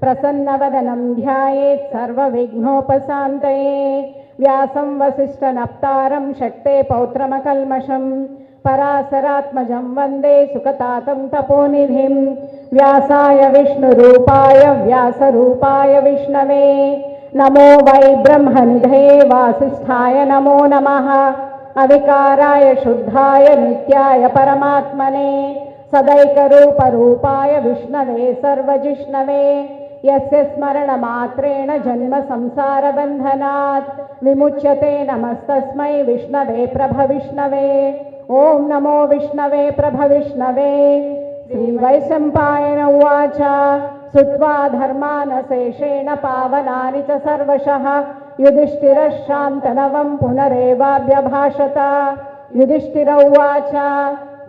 प्रसन्नवदनं ध्यायेत् सर्वविघ्नोपशान्तये। व्यासं वसिष्ठनप्तारं शक्ते पौत्रमकल्मषं पराशरात्मजं वन्दे सुखतातं तपोनिधिं। व्यासाय विष्णुरूपाय व्यासरूपाय विष्णवे नमो वै ब्रह्मनिधये वासिष्ठाय नमो नमः। अविकाराय शुद्धाय नित्याय परमात्मने सदैकरूपरूपाय विष्णवे सर्वजिष्णवे यस्य स्मरणमात्रेण जन्म संसारबन्धनात् विमुच्यते। नमस्तस्मै विष्णवे प्रभविष्णवे। ओं नमो विष्णवे प्रभविष्णवे। श्रीवैशम्पायन उवाच श्रुत्वा धर्मानशेषेण पावनानि च सर्वशः युधिष्ठिरः शान्तनवं पुनरेवाभ्यभाषत। युधिष्ठिर उवाच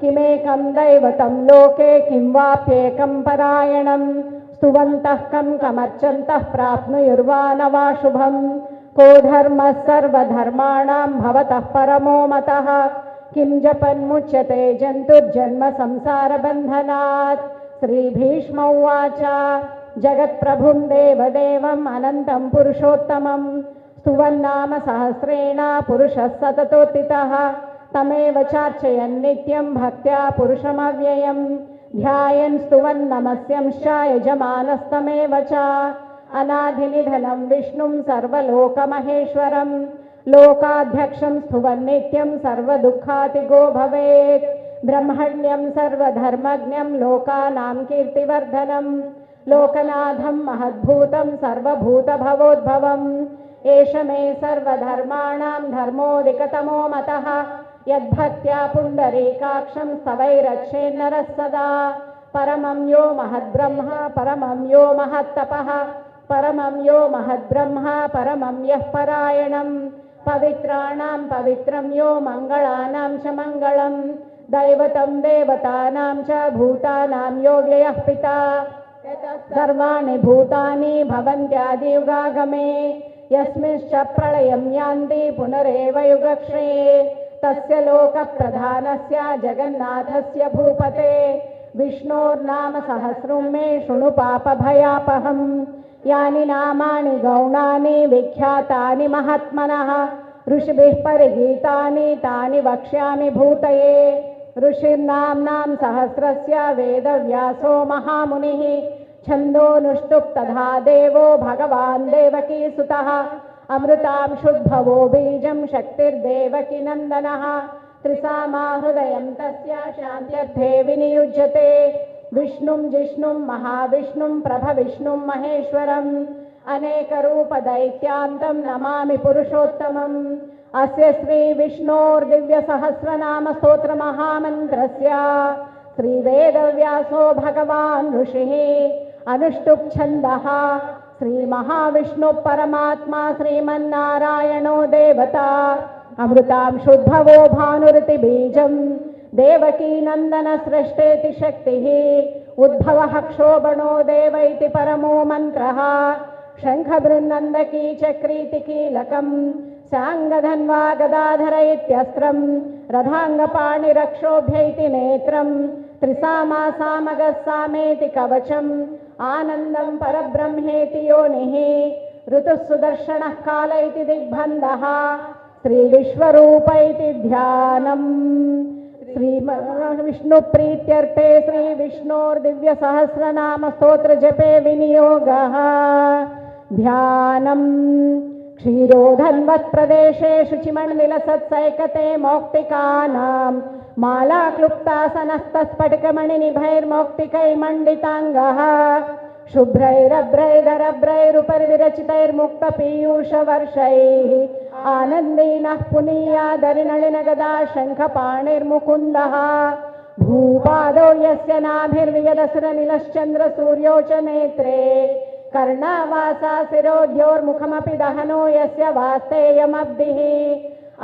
किमेकं दैवतं लोके किं वाप्येकं परायणं स्तुवन्तः कमर्चन्तः प्राप्नुयुर्वा न वा शुभं। को धर्मः सर्वधर्माणां भवतः परमो मतः किं जपन्मुच्यते जन्तुर्जन्म संसारबन्धनात्। श्रीभीष्म उवाच जगत्प्रभुं देवदेवम् अनन्तं पुरुषोत्तमं स्तुवन्नाम सहस्रेण पुरुषः सततोत्थितः तमेव चार्चयन् नित्यं भक्त्या पुरुषमव्ययं ध्यायन् स्तुवन् नमस्यंश्च यजमानस्तमेव च। अनादिनिधनं विष्णुं सर्वलोकमहेश्वरं लोकाध्यक्षं स्तुवन् नित्यं सर्वदुःखातिगो भवेत्। ब्रह्मण्यं सर्वधर्मज्ञं लोकानां कीर्तिवर्धनं लोकनाथं महद्भूतं सर्वभूतभवोद्भवम्। एष मे सर्वधर्माणां धर्मोऽधिकतमो मतः यद्भक्त्या पुण्डरीकाक्षं स्तवैरक्षेन्नरः सदा। परमं यो महद्ब्रह्म परमं यो महत्तपः परमं यो महद्ब्रह्म परमं यः परायणं पवित्राणां पवित्रं यो मङ्गलानां च मङ्गलं दैवतं देवतानां च भूतानां यो व्ययः पिता। सर्वाणि भूतानि भवन्त्यादियुगागमे यस्मिंश्च प्रलयं यान्ति पुनरेव युगक्षये तस्य लोकप्रधानस्य जगन्नाथस्य भूपते विष्णोर्नाम सहस्रं मे शृणु पापभयापहम्। यानि नामानि गौणानि विख्यातानि महात्मनः ऋषिभिः परिगीतानि तानि वक्ष्यामि भूतये। ऋषिर्नाम्नां सहस्रस्य वेदव्यासो महामुनिः छन्दोनुष्टुप् तथा देवो भगवान् देवकीसुतः अमृतांशुद्भवो बीजं शक्तिर्देवकी नन्दनः त्रिसामा हृदयं तस्य शान्त्यर्थे विनियुज्यते। विष्णुं जिष्णुं महाविष्णुं प्रभविष्णुं महेश्वरम् अनेकरूपदैत्यान्तं नमामि पुरुषोत्तमम्। अस्य श्रीविष्णोर्दिव्यसहस्रनामस्तोत्रमहामन्त्रस्य श्रीवेदव्यासो भगवान् ऋषिः अनुष्टुप् छन्दः श्रीमहाविष्णु परमात्मा श्रीमन्नारायणो देवता अमृतांशुद्भवो भानुरितिबीजं देवकी नन्दन सृष्टेति शक्तिः उद्भवः क्षोभणो देव इति परमो मन्त्रः शङ्खबृन्नन्दकी चक्रीति कीलकं साङ्गधन्वा गदाधर इत्यस्त्रं रथाङ्गपाणिरक्षोभ्य इति नेत्रं त्रिसामा सामगः सामेति कवचम् आनन्दं परब्रह्मेति योनिः ऋतुः सुदर्शनः काल इति दिग्बन्धः श्रीविश्वरूप इति ध्यानम्। श्रीविष्णुप्रीत्यर्थे श्रीविष्णोर्दिव्यसहस्रनामस्तोत्रजपे विनियोगः। ध्यानम् क्षीरोधन्वत्प्रदेशे शुचिमण्डिलसत्सैकते मौक्तिकानां माला क्लुप्तासनस्तस्फटिकमणिनिभैर्मौक्तिकैर्मण्डिताङ्गः शुभ्रैरभ्रैररभ्रैरुपरिविरचितैर्मुक्तपीयूषवर्षैः आनन्दीनः पुनीयादरिनलिनगदा शङ्खपाणिर्मुकुन्दः भूपादौ यस्य नाभिर्वियदसुरनिलश्चन्द्रसूर्यो च नेत्रे कर्णावासा शिरोद्योर्मुखमपि दहनो यस्य वास्तेयमब्धिः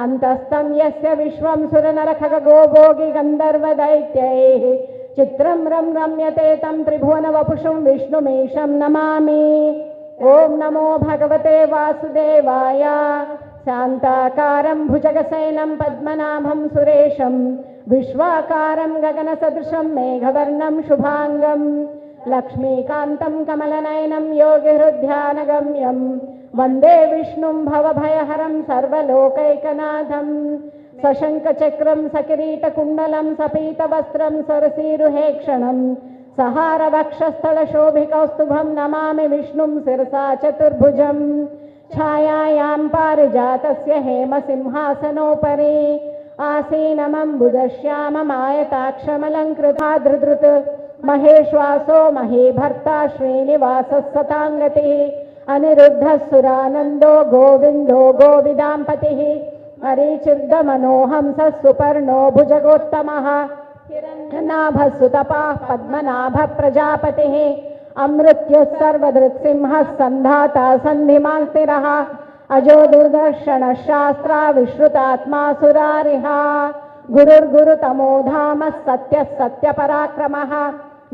अन्तस्तं यस्य विश्वं सुरनरखगोभोगि गन्धर्वदैत्यैः चित्रं रम्यते तं त्रिभुवनवपुषं विष्णुमीशं नमामि। ओं नमो भगवते वासुदेवाय। शान्ताकारं भुजगशयनं पद्मनाभं सुरेशं विश्वाकारं गगनसदृशं मेघवर्णं शुभांगं लक्ष्मीकान्तं कमलनयनं योगिहृद्ध्यानगम्यं वन्दे विष्णुं भवभयहरं सर्वलोकैकनाथं सशङ्खचक्रं सकिरीटकुण्डलं सपीतवस्त्रं सरसीरुहेक्षणं सहारवक्षस्थलशोभिकौस्तुभं नमामि विष्णुं शिरसा चतुर्भुजं छायायां पारिजातस्य हेमसिंहासनोपरि आसीनमम्बुदश्याममायताक्षमलङ्कृताधृधृत् महेश्वासो महीभर्ता श्रीनिवासः सताङ्गतिः अनिरुद्धः सुरानन्दो गोविन्दो गोविदाम्पतिः मरीचिर्दमनोहंसः सुपर्णो भुजगोत्तमः हिरण्यनाभः सुतपाः पद्मनाभः प्रजापतिः अमृत्युः सर्वदृक्सिंहः सन्धाता सन्धिमान् स्थिरः अजो दुर्दर्शनः शास्त्रा विश्रुतात्मा सुरारिः गुरुर्गुरुतमो धामः सत्यः सत्यपराक्रमः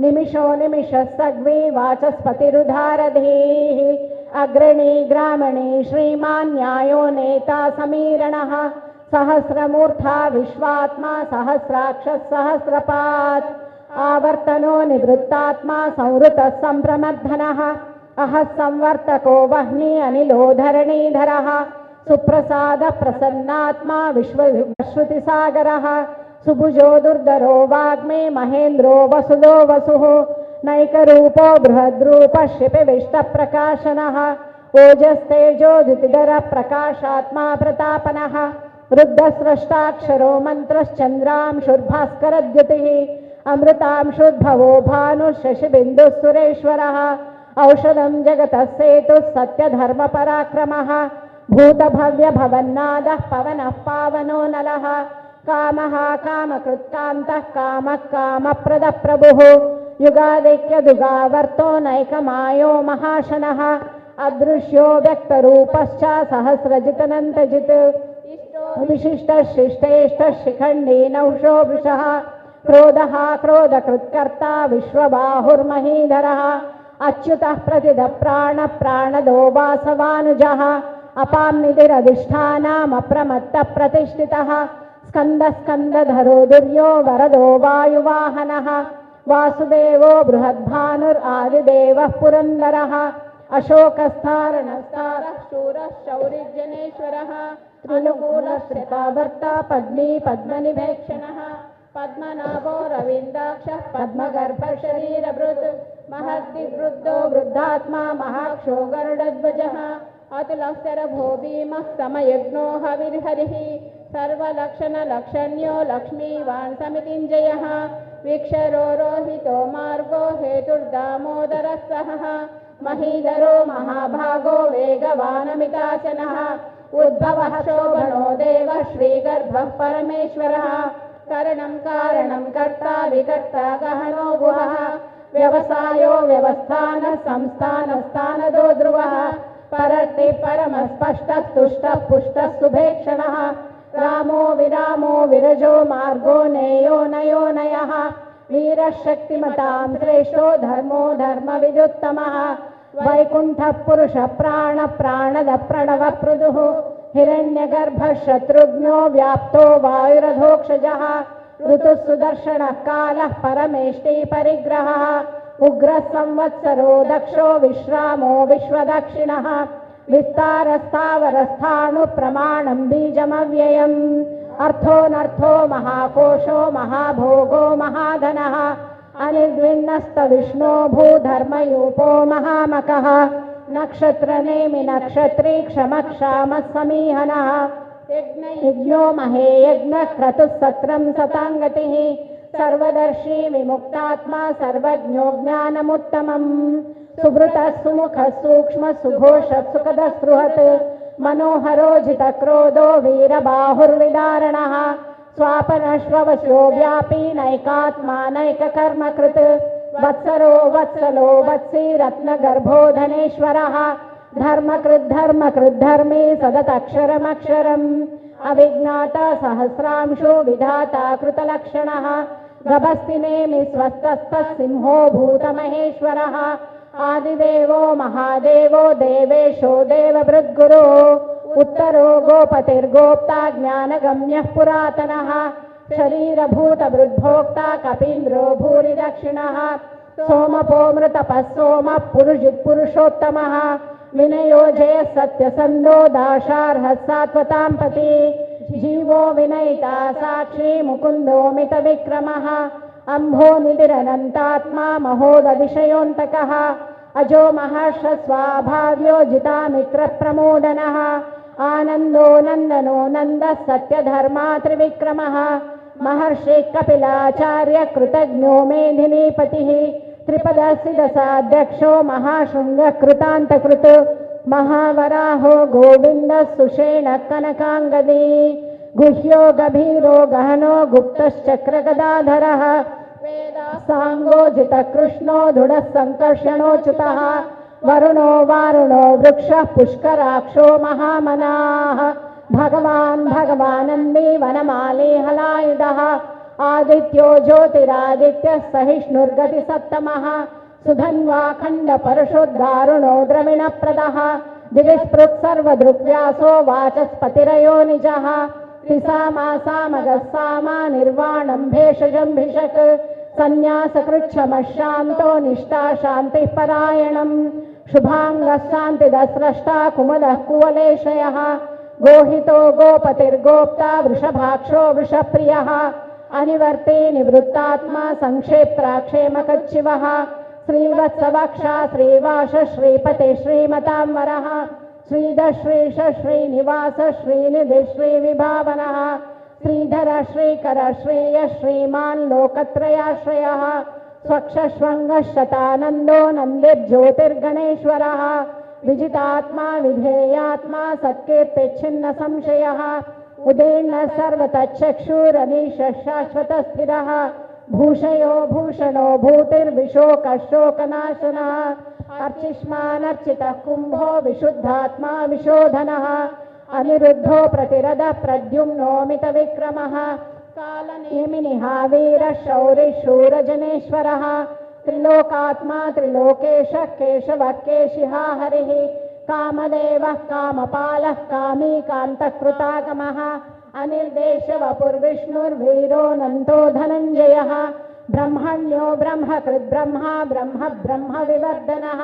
निमिषो निमिषः सग्वी वाचस्पतिरुधारधीः अग्रणी ग्रामणी श्रीमान् न्यायो नेता समीरणः सहस्रमूर्धा विश्वात्मा सहस्राक्षः सहस्रपात् आवर्तनो निवृत्तात्मा संवृतः सम्प्रमर्धनः अहः संवर्तको वह्नि अनिलो धरणीधरः सुप्रसाद प्रसन्नात्मा विश्वश्रुतिसागरः सुभुजो दुर्धरो वाग्मे महेन्द्रो वसुदो वसुः नैकरूपो बृहद्रूपः शिपिविष्टप्रकाशनः ओजस्तेजो द्युतिधरः प्रकाशात्मा प्रतापनः रुद्धस्रष्टाक्षरो मन्त्रश्चन्द्रांशुर्भास्करद्युतिः अमृतांशुर्भवो भानुः शशिबिन्दुः सुरेश्वरः औषधं जगतः सेतुः सत्यधर्मपराक्रमः भूतभव्यभवन्नादः पवनः पावनो नलः कामः कामकृत्कान्तः कामः कामप्रदः प्रभुः युगादिक्यदुगावर्तो नैकमायो महाशनः अदृश्यो व्यक्तरूपश्च सहस्रजितनन्तजित् विशिष्टः शिष्टेष्टः शिखण्डी नहुषो वृषः क्रोधः क्रोधकृत्कर्ता विश्वबाहुर्महीधरः अच्युतः प्रतिदः प्राणः प्राणदो वासवानुजः अपां निधिरधिष्ठानमप्रमत्तः प्रतिष्ठितः स्कन्दः स्कन्दधरो दुर्यो वरदो वायुवाहनः वासुदेवो बृहद्भानुरादिदेवः पुरन्दरः अशोकस्थारणस्तारः शूरः शौरिजनेश्वरः त्रिनुकूलश्रिताभर्ता पद्मी पद्मनिभेक्षणः पद्मनाभो रवीन्द्राक्षः पद्मगर्भः शरीरभृत् महद्दिवृद्धो वृद्धात्मा महाक्षो गरुडध्वजः अतुलस्तरभो भीमः समयज्ञो हविर्हरिः सर्वलक्षणलक्षण्यो लक्ष्मीवान् समितिञ्जयः वीक्षरो रोहितो मार्गो हेतुर्दामोदरः सहः महीधरो महाभागो वेगवानमिताचनः उद्भवः शोभनो देवः श्रीगर्भः परमेश्वरः करणं कारणं कर्ता विकर्ता गहनो गुहः व्यवसायो व्यवस्थानः संस्थानस्थानदो ध्रुवः परर्ति परमस्पष्टः तुष्टः पुष्टः सुभेक्षणः रामो विरामो विरजो मार्गो नेयो नयो नयः वीरः शक्तिमतां श्रेष्ठो धर्मो धर्मविदुत्तमः वैकुण्ठः पुरुषः प्राणः प्राणदः प्रणवः पृथुः हिरण्यगर्भः शत्रुघ्नो व्याप्तो वायुरधोक्षजः ऋतुः सुदर्शनः कालः परमेष्टि परिग्रहः उग्रः संवत्सरो दक्षो विश्रामो विश्वदक्षिणः विस्तारस्थावरस्थाणु प्रमाणं बीजमव्ययम् अर्थोऽनर्थो महाकोशो महाभोगो महाधनः अनिर्विण्णस्तविष्णो भूधर्मयूपो महामकः नक्षत्रनेमि नक्षत्री क्षमक्षामः समीहनः यज्ञो महे यज्ञः क्रतुः सत्रं सताङ्गतिः सर्वदर्शी विमुक्तात्मा सर्वज्ञो ज्ञानमुत्तमम् सुभृतः सुमुखः सूक्ष्मः सुघोषः सुखदः स्पृहत् मनोहरो जितक्रोधो वीरबाहुर्विदारणः स्वापनश्ववशो व्यापी नैकात्मा नैककर्मकृत् वत्सरो वत्सलो वत्सी रत्नगर्भो धनेश्वरः धर्मकृद्धर्मी सदतक्षरमक्षरम् अविज्ञाता सहस्रांशो विधाता कृतलक्षणः गभस्तिनेमि स्वस्तस्थः सिंहो भूतमहेश्वरः आदिदेवो महादेवो देवेशो देवभृद्गुरो उत्तरो गोपतिर्गोप्ता ज्ञानगम्यः पुरातनः शरीरभूतभृद्भोक्ता कपीन्द्रो भूरि दक्षिणः सोमपोमृतपः सोमः पुरुषोत्तमः विनयो जयः सत्यसन्धो दाशार्हः सात्वतां पति जीवो विनयिता साक्षी मुकुन्दो मितविक्रमः अम्भो निधिरनन्तात्मा महोदधिशयोऽन्तकः अजो महर्षस्वाभाव्यो जितामित्रप्रमोदनः आनन्दो नन्दनो नन्दः सत्यधर्मा त्रिविक्रमः महर्षि कपिलाचार्य कृतज्ञो मेधिनीपतिः त्रिपदसिदसाध्यक्षो महाशृङ्गः कृतान्तकृत् महावराहो गोविन्दः सुषेणः कनकाङ्गदी गुह्यो गभीरो गहनो गुप्तश्चक्रगदाधरः वेदासाङ्गो जितकृष्णो दृढः सङ्कर्षणोच्युतः वरुणो वारुणो वृक्षः पुष्कराक्षो महामनाः भगवानन्दी वनमाली हलायुधः आदित्यो ज्योतिरादित्यः सहिष्णुर्गतिसत्तमः सुधन्वाखण्डपरशुद्धारुणो द्रविणप्रदः दिविस्पृक् सर्वदृग्व्यासो वाचस्पतिरयो निजः त्रिसामासामगस्सामा निर्वाणं भेषजम्भिषक् सन्न्यासकृच्छमशान्तो निष्ठा शान्तिः परायणम् शुभाङ्गः शान्तिदस्रष्टा कुमुदः कुवलेशयः गोहितो गोपतिर्गोप्ता वृषभाक्षो वृषप्रियः अनिवर्ते निवृत्तात्मा संक्षेप्राक्षेमकच्छिवः श्रीवत्सवक्षा श्रीवास श्रीपते श्रीमतांवरः श्रीधर श्रीश श्रीनिवास श्रीनिधि श्रीविभावनः श्रीधर श्रीकर श्रेय श्रीमान् लोकत्रयाश्रयः स्वक्षश्वङ्गः शतानन्दो नन्दिर्ज्योतिर्गणेश्वरः विजितात्मा विधेयात्मा सत्कीर्तिच्छिन्न संशयः उदीर्ण सर्वतच्चक्षुरनीशः शाश्वतस्थिरः भूषयो भूषणो भूतिर्विशोकशोकनाशनः अर्चिष्मानर्चितः कुम्भो विशुद्धात्मा विशोधनः अनिरुद्धो प्रतिरदः प्रद्युम्नो मितविक्रमः कालनेमिनिः वीरः शौरिः शूरजनेश्वरः त्रिलोकात्मा त्रिलोकेशः केशवः केशिहा हरिः कामदेवः कामपालः कामी कान्तकृतागमः अनिर्देशवपुर्विष्णुर्वीरोऽनन्तो धनञ्जयः ब्रह्मण्यो ब्रह्मकृद्ब्रह्मा ब्रह्म ब्रह्मविवर्धनः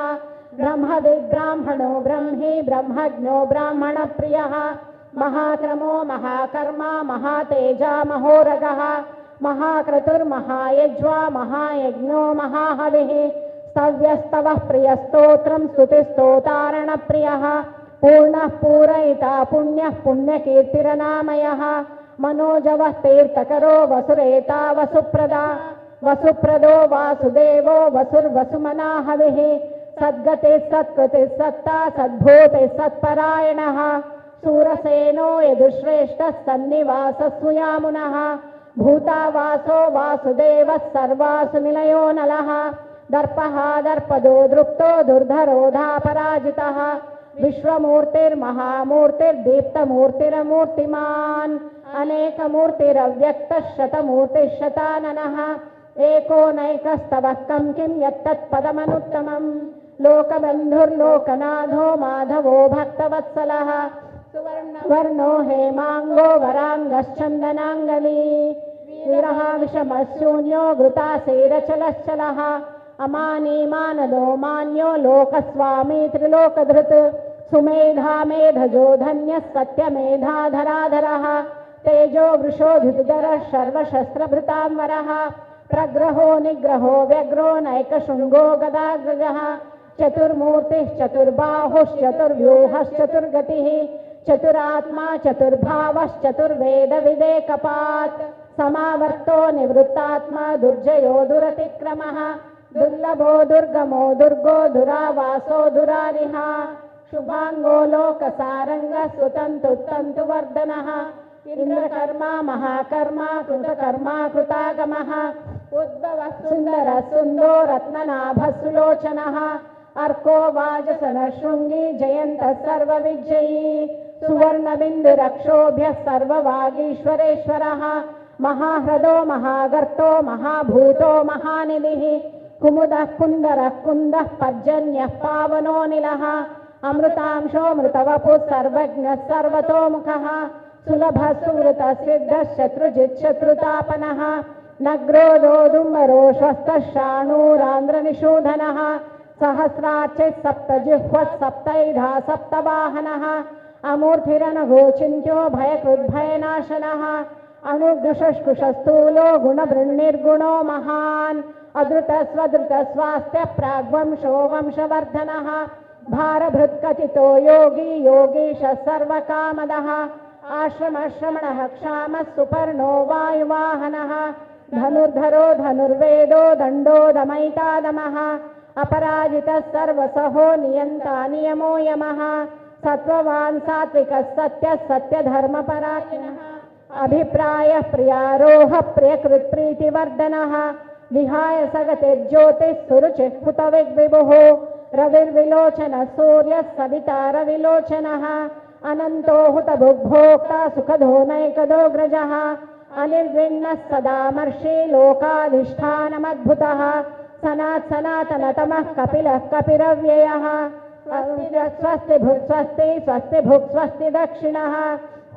ब्रह्मविद्ब्राह्मणो ब्रह्मी ब्रह्मज्ञो ब्राह्मणप्रियः महाक्रमो महाकर्मा महातेजा महोरगः महाक्रतुर्महायज्वा महायज्ञो महाहविः स्तव्यस्तवः प्रियस्तोत्रं स्तुतिस्तोतारणप्रियः पूर्णः पूरयिता पुण्यः पुण्यकीर्तिरनामयः मनोजवः तीर्थकरो वसुरेता वसुप्रदो वासुदेवो वसुर्वसुमनाहविः सद्गतिः सत्कृतिः सत्ता सद्भूतिः सत्परायणः सूरसेनो यदुश्रेष्ठः सन्निवासः सुयामुनः भूतावासो वासुदेवः सर्वासु निलयो नलः दर्पः दर्पदो दृप्तो दुर्धरोधापराजितः विश्वमूर्तिर्महामूर्तिर्दीप्तमूर्तिरमूर्तिमान् अनेकमूर्तिरव्यक्तः शतमूर्तिः शताननः एको नैकस्तवः कं किं यत्तत्पदमनुत्तमम् लोकबन्धुर्लोकनाथो माधवो भक्तवत्सलः सुवर्णो हेमाङ्गो वराङ्गश्चन्दनाङ्गली वीरः विषमशून्यो घृतासेरचलश्चलः अमानी मानदो मान्यो लोकस्वामी त्रिलोकधृत् सुमेधा मेधजो धन्यः सत्यमेधाधराधरः तेजो वृषोधितधरः सर्वशस्त्रभृतांवरः प्रग्रहो निग्रहो व्यग्रो नैकशृङ्गो गदाग्रजः चतुर्मूर्तिः चतुर्बाहुश्चतुर्व्यूहश्चतुर्गतिः चतुरात्मा चतुर्भावश्चतुर्वेदविदेकपात् समावर्तो निवृत्तात्मा दुर्जयो दुरतिक्रमः दुर्लभो दुर्गमो दुर्गो दुरावासो दुरारिः शुभाङ्गो लोकसारङ्गः सुतन्तुवर्धनः इंद्रकर्मा महाकर्मा कृतकर्मा कृतागमः उद्भवः सुन्दरः सुन्दो रत्ननाभः सुलोचनः अर्को वाजसनः शृङ्गी जयन्तः सर्वविजयी सुवर्णबिन्दुरक्षोभ्यः सर्ववागीश्वरेश्वरः महाह्रदो महागर्तो महाभूतो महानिधिः कुमुदः कुन्दरः कुन्दः पर्जन्यः पावनोऽनिलः अमृतांशोऽमृतवपुः सर्वज्ञः सर्वतोमुखः सुलभः सुवृतः सिद्धः शत्रुजित् शत्रुतापनः नग्रोदोदुम्बरो श्वस्तशाणूरान्द्रनिषूधनः सहस्रार्चिः सप्तजिह्वः सप्तैधा सप्तवाहनः अमूर्तिरनघोचिन्त्यो भयकृद्भयनाशनः अणुदुषष्कुशस्थूलो गुणभृन्निर्गुणो महान् अधृतस्वधृतस्वास्थ्य प्राग्वंशो वंशवर्धनः भारभृत्कथितो योगी योगीश सर्वकामदः आश्रमश्रमणः क्षामः सुपर्णो वायुवाहनः धनुर्धरो धनुर्वेदो दण्डो दमयितादमः अपराजितः सर्वसहो नियन्ता नियमो यमः सत्त्ववान् सात्विकः सत्यः सत्यधर्मपरायणः अभिप्रायः प्रियारोह प्रियकृत्प्रीतिवर्धनः विहाय सगतिर्ज्योतिः सुरुचिः हुतविग्विभुः रविर्विलोचनः सूर्यः सविता रविलोचनः अनन्तो हुतभुग्भोक्ता सुखदो नैकदोऽग्रजः अनिर्विण्णः सदामर्षि लोकाधिष्ठानमद्भुतः सनातनतमः कपिलः कपिरव्ययः स्वस्ति भुक् स्वस्ति भुक् स्वस्ति दक्षिणः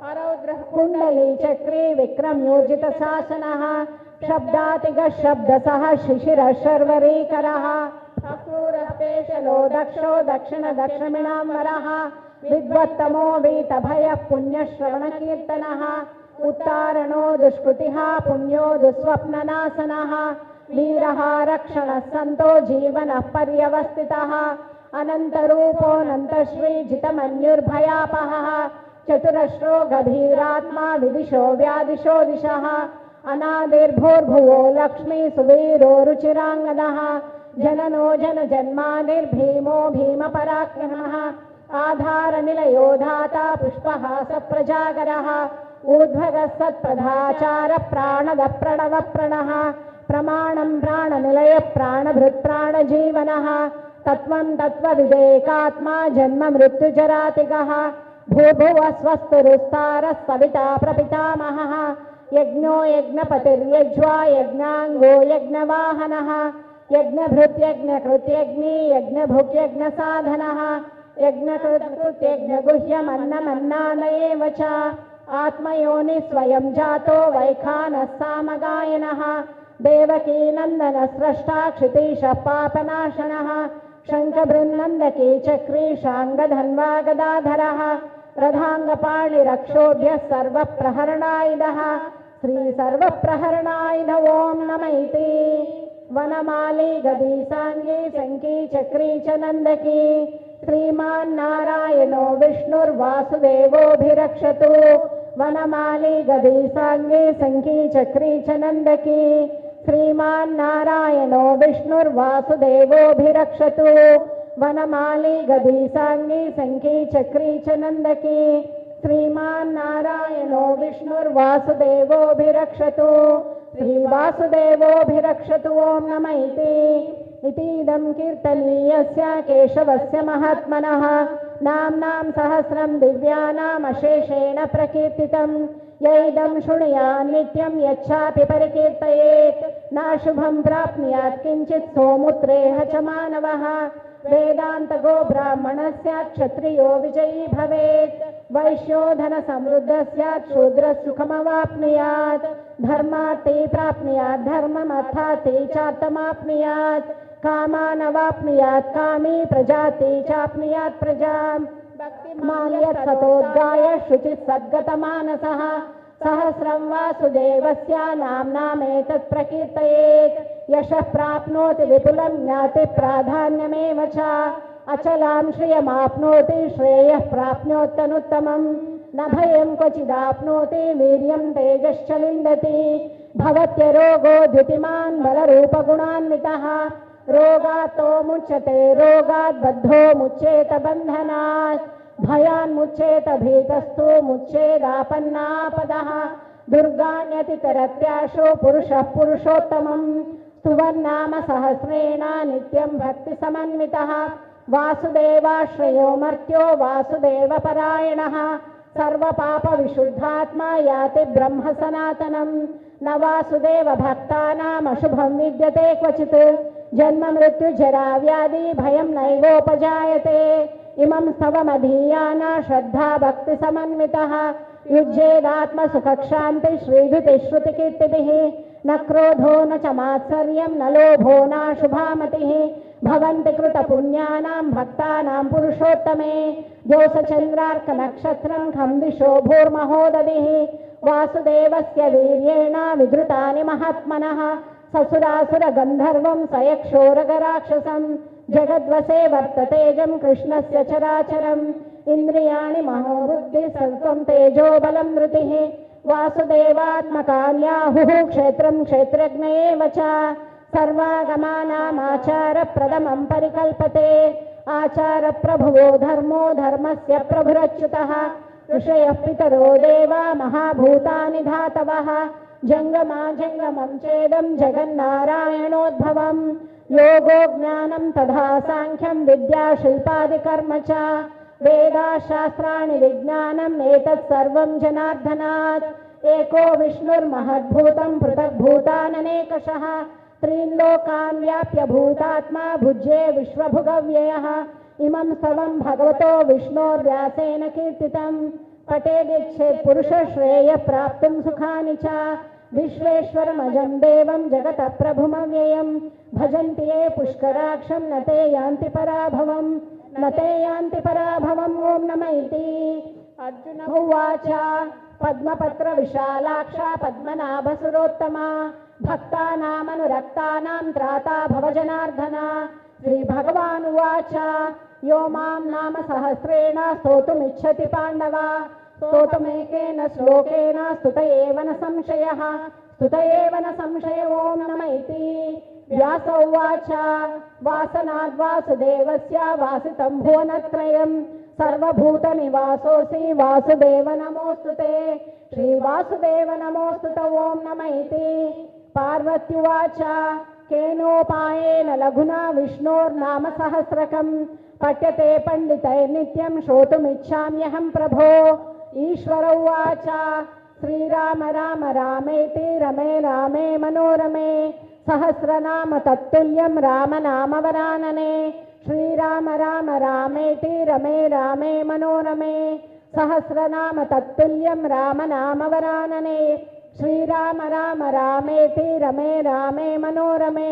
अरौद्रः कुण्डली चक्री विक्रमयोजितशासनः शब्दातिगः शब्दसः शिशिरः शर्वरीकरः अक्रूरपेशलो दक्षो दक्षिणदक्षिणाम्बरः विद्वत्तमो वीतभयः पुण्यश्रवणकीर्तनः उत्तारणो दुष्कृतिः पुण्यो दुःस्वप्ननाशनः वीरः रक्षणः सन्तो जीवनः पर्यवस्थितः अनन्तरूपोऽनन्तश्रीजितमन्युर्भयापहः चतुरश्रो गभीरात्मा विदिशो व्यादिशो दिशः अनादिर्भूर्भुवो लक्ष्मी सुवीरो रुचिराङ्गदः जननो जनजन्मादिर्भीमो भीमपराक्रमः आधारनिलयो धाता पुष्पहासप्रजागरः ऊर्ध्वगः सत्पदाचारः प्राणदः प्रणवप्रणः प्रमाणं प्राणनिलयः प्राणभृत् प्राणजीवनः तत्त्वं तत्त्वविवेकात्मा जन्म मृत्युजरातिगः भूर्भुवः स्वस्तुरुस्तारः सविता प्रपितामहः यज्ञो यज्ञपतिर्यज्वा यज्ञाङ्गो यज्ञवाहनः यज्ञभृत्यज्ञकृत्यग्नि यज्ञभुक्यज्ञसाधनः यज्ञकृत्यज्ञगुह्यमन्नमन्नानयेव च आत्मयोनि स्वयं जातो वैखानः सामगायनः देवकी नन्दनः स्रष्टा क्षितीशः पापनाशनः शङ्खबृन्नन्दकी चक्री शाङ्गधन्वा गदाधरः रथाङ्गपाणिरक्षोभ्यः सर्वप्रहरणायुधः श्रीसर्वप्रहरणायुध ॐ नम इति वनमाली गदी साङ्गी शङ्की चक्री च नन्दकी श्रीमान्नारायणो विष्णुर्वासुदेवोऽभिरक्षतु वनमाली गदी साङ्गी शङ्की चक्री च नन्दकी श्रीमान्नारायणो विष्णुर्वासुदेवोऽभिरक्षतु वनमाली गदी साङ्गी शङ्की चक्री च नन्दकी श्रीमान्नारायणो विष्णुर्वासुदेवोऽभिरक्षतु श्रीवासुदेवोऽभिरक्षतु ॐ नम इतीदं कीर्तनीयस्य केशवस्य महात्मनः नाम्नां सहस्रं दिव्यानामशेषेण प्रकीर्तितं यैदं शृणुयात् नित्यं यच्चापि परिकीर्तयेत् नाशुभं प्राप्नुयात् किञ्चित् सोमुत्रेह च मानवः वेदान्तको ब्राह्मणः स्यात् क्षत्रियो विजयी भवेत् वैश्यो धनसमृद्धः स्यात् शूद्रः सुखमवाप्नुयात् धर्मार्थे प्राप्नुयात् धर्ममर्थार्थे चार्थमाप्नुयात् कामानवाप्नुयात् कामी प्रजाते चाप्नुयात् प्रजाम् भक्तिमान्यत् सतोद्गाय शुचिः सद्गतमानसः सहस्रं वासुदेवस्य नाम्नामेतत् प्रकीर्तयेत् यशः प्राप्नोति विपुलं ज्ञाति प्राधान्यमेव च अचलां श्रियमाप्नोति श्रेयः प्राप्नोत्यनुत्तमं न भयं क्वचिदाप्नोति वीर्यं तेजश्च लिन्दति भवत्यरोगो द्युतिमान् बलरूपगुणान्वितः रोगात्तो मुच्यते रोगात् बद्धो मुच्येत बन्धनात् भयान्मुच्येत भीतस्तु मुच्येदापन्नापदः दुर्गाण्यतितरत्याशो पुरुषः पुरुषोत्तमं स्तुवन्नाम सहस्रेण नित्यं भक्तिसमन्वितः वासुदेवाश्रयो मर्त्यो वासुदेवपरायणः सर्वपापविशुद्धात्मा याति ब्रह्म सनातनं न वासुदेव भक्तानामशुभं विद्यते क्वचित् जन्म मृत्यु जरा व्याधि भयं नैवोपजायते इमं स्तवमधीयाना श्रद्धा भक्तिसमन्वितः युज्येदात्मसुखक्षान्ति श्रीधुतिश्रुतिकीर्तिभिः न क्रोधो न च मात्सर्यं न लोभो नाशुभामतिः भवन्ति कृतपुण्यानां भक्तानां पुरुषोत्तमे द्योषचन्द्रार्कनक्षत्रं खं दिशो भूर्महोदधिः वासुदेवस्य वीर्येण विधृतानि महात्मनः ससुरासुरगन्धर्वं सयक्षोरगराक्षसं जगद्वसे वर्ततेजं कृष्णस्य चराचरम् इन्द्रियाणि मनोबुद्धिः सत्त्वं तेजो बलं धृतिः वासुदेवात्मकार्याहुः क्षेत्रं क्षेत्रज्ञ एव च सर्वागमानामाचारप्रथमं परिकल्पते आचारप्रभुवो धर्मो धर्मस्य प्रभुरच्युतः ऋषयः पितरो देवा महाभूतानि धातवः जङ्गमं चेदं जगन्नारायणोद्भवं योगो ज्ञानं तथा साङ्ख्यं विद्या शिल्पादिकर्म च वेदाशास्त्राणि विज्ञानम् एतत् सर्वं जनार्दनात् एको विष्णुर्महद्भूतं पृथग्भूताननेकशः त्रीन् लोकान् व्याप्य भूतात्मा भुज्ये विश्वभुगव्ययः इमं स्तवं भगवतो विष्णोर्व्यासेन कीर्तितं पठेदिच्छेत् पुरुषश्रेयः प्राप्तुं सुखानि च विश्वेश्वरमजं देवं जगतः प्रभुमव्ययं भजन्ति ये पुष्कराक्षं न ते यान्ति पराभवम् न ते यान्ति पराभवम् ॐ नमः इति अर्जुन उवाच पद्मपत्रविशालाक्षा पद्मनाभसुरोत्तमा भक्तानामनुरक्तानां त्राता भवजनार्दन श्रीभगवानुवाच यो मां नाम सहस्रेण स्तोतुमिच्छति पाण्डव स्तोतुमेकेन श्लोकेन स्तुत एव न संशयः स्तुत एव न संशय ॐ नमः इति व्यास उवाच वासनाद्वासुदेवस्य वासितं भुवनत्रयं सर्वभूतनिवासोऽसि वासुदेव नमोऽस्तुते श्रीवासुदेव नमोऽस्तुत ॐ नमः इति पार्वत्युवाच केनोपायेन लघुना विष्णोर्नाम सहस्रकं पठ्यते पंडितैर्नित्यं श्रोतुमिच्छाम्यहं प्रभो ईश्वर उवाच श्रीराम राम रामेति रमे रामे मनोरमे सहस्रनाम तत्तुल्यं रामनामवरानने श्रीराम राम रामेति रमे रामे मनोरमे सहस्रनाम तत्तुल्यं रामनामवरानने श्रीराम राम रामेति रमे रामे मनोरमे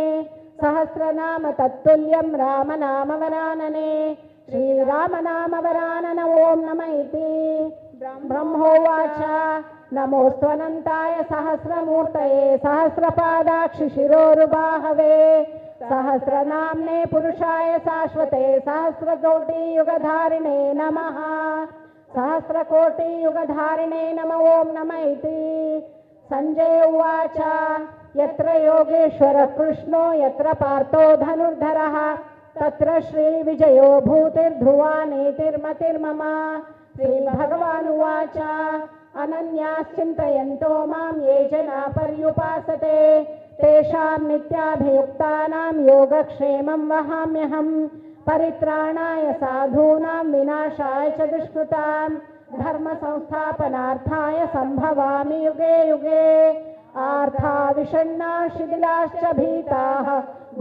सहस्रनाम तत्तुल्यं रामनामवरानने श्रीरामनामवरानन ॐ नमः इति ब्रह्मोवाच नमोऽस्त्वनन्ताय सहस्रमूर्तये सहस्रपादाक्षिशिरोरुबाहवे सहस्रनाम्ने पुरुषाय शाश्वते सहस्रकोटियुगधारिणे नमः सहस्रकोटियुगधारिणे नमः ॐ नमः इति संजय उवाच यत्र योगेश्वरः कृष्णो यत्र पार्थो धनुर्धरः तत्र श्रीविजयो भूतिर्ध्रुवा नीतिर्मतिर्मम श्रीभगवानुवाच अनन्याश्चिन्तयन्तो मां ये जना पर्युपासते तेषां नित्याभियुक्तानां योगक्षेमं वहाम्यहं परित्राणाय साधूनां विनाशाय च दुष्कृतां धर्म संस्थापनार्थाय संभवामि युगे युगे आर्था विषण्णा शिथिलाश्च भीताः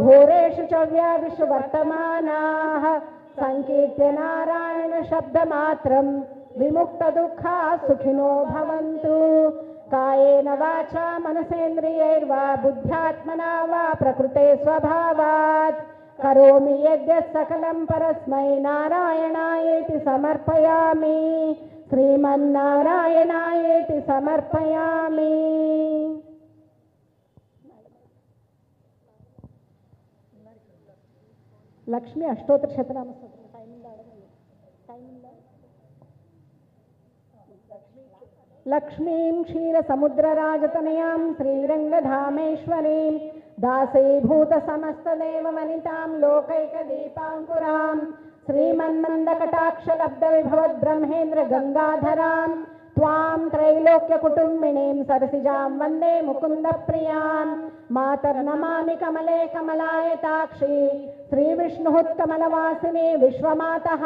घोरेषु च व्याधिषु वर्तमानाः संकीर्त्य नारायण शब्दमात्रं विमुक्तदुःखा सुखिनो भवन्तु कायेन वाचा मनसेन्द्रियैर्वा बुद्ध्यात्मना वा प्रकृते स्वभावात् करोमि यद्यत् सकलं परस्मै नारायणायेति समर्पयामि श्रीमन्नारायणायेति समर्पयामि। लक्ष्मी अष्टोत्तर शतनाम लक्ष्मीं क्षीरसमुद्रराजतनयां श्रीरङ्गधामेश्वरीं दासीभूतसमस्तदेववनितां लोकैकदीपाङ्कुरां श्रीमन्मन्दकटाक्षलब्धविभवद्ब्रह्मेन्द्रगङ्गाधरां त्वां त्रैलोक्यकुटुम्बिनीं सरसिजां वन्दे मुकुन्दप्रियां मातर्नमामि कमले कमलायताक्षी श्रीविष्णुः विश्वमातः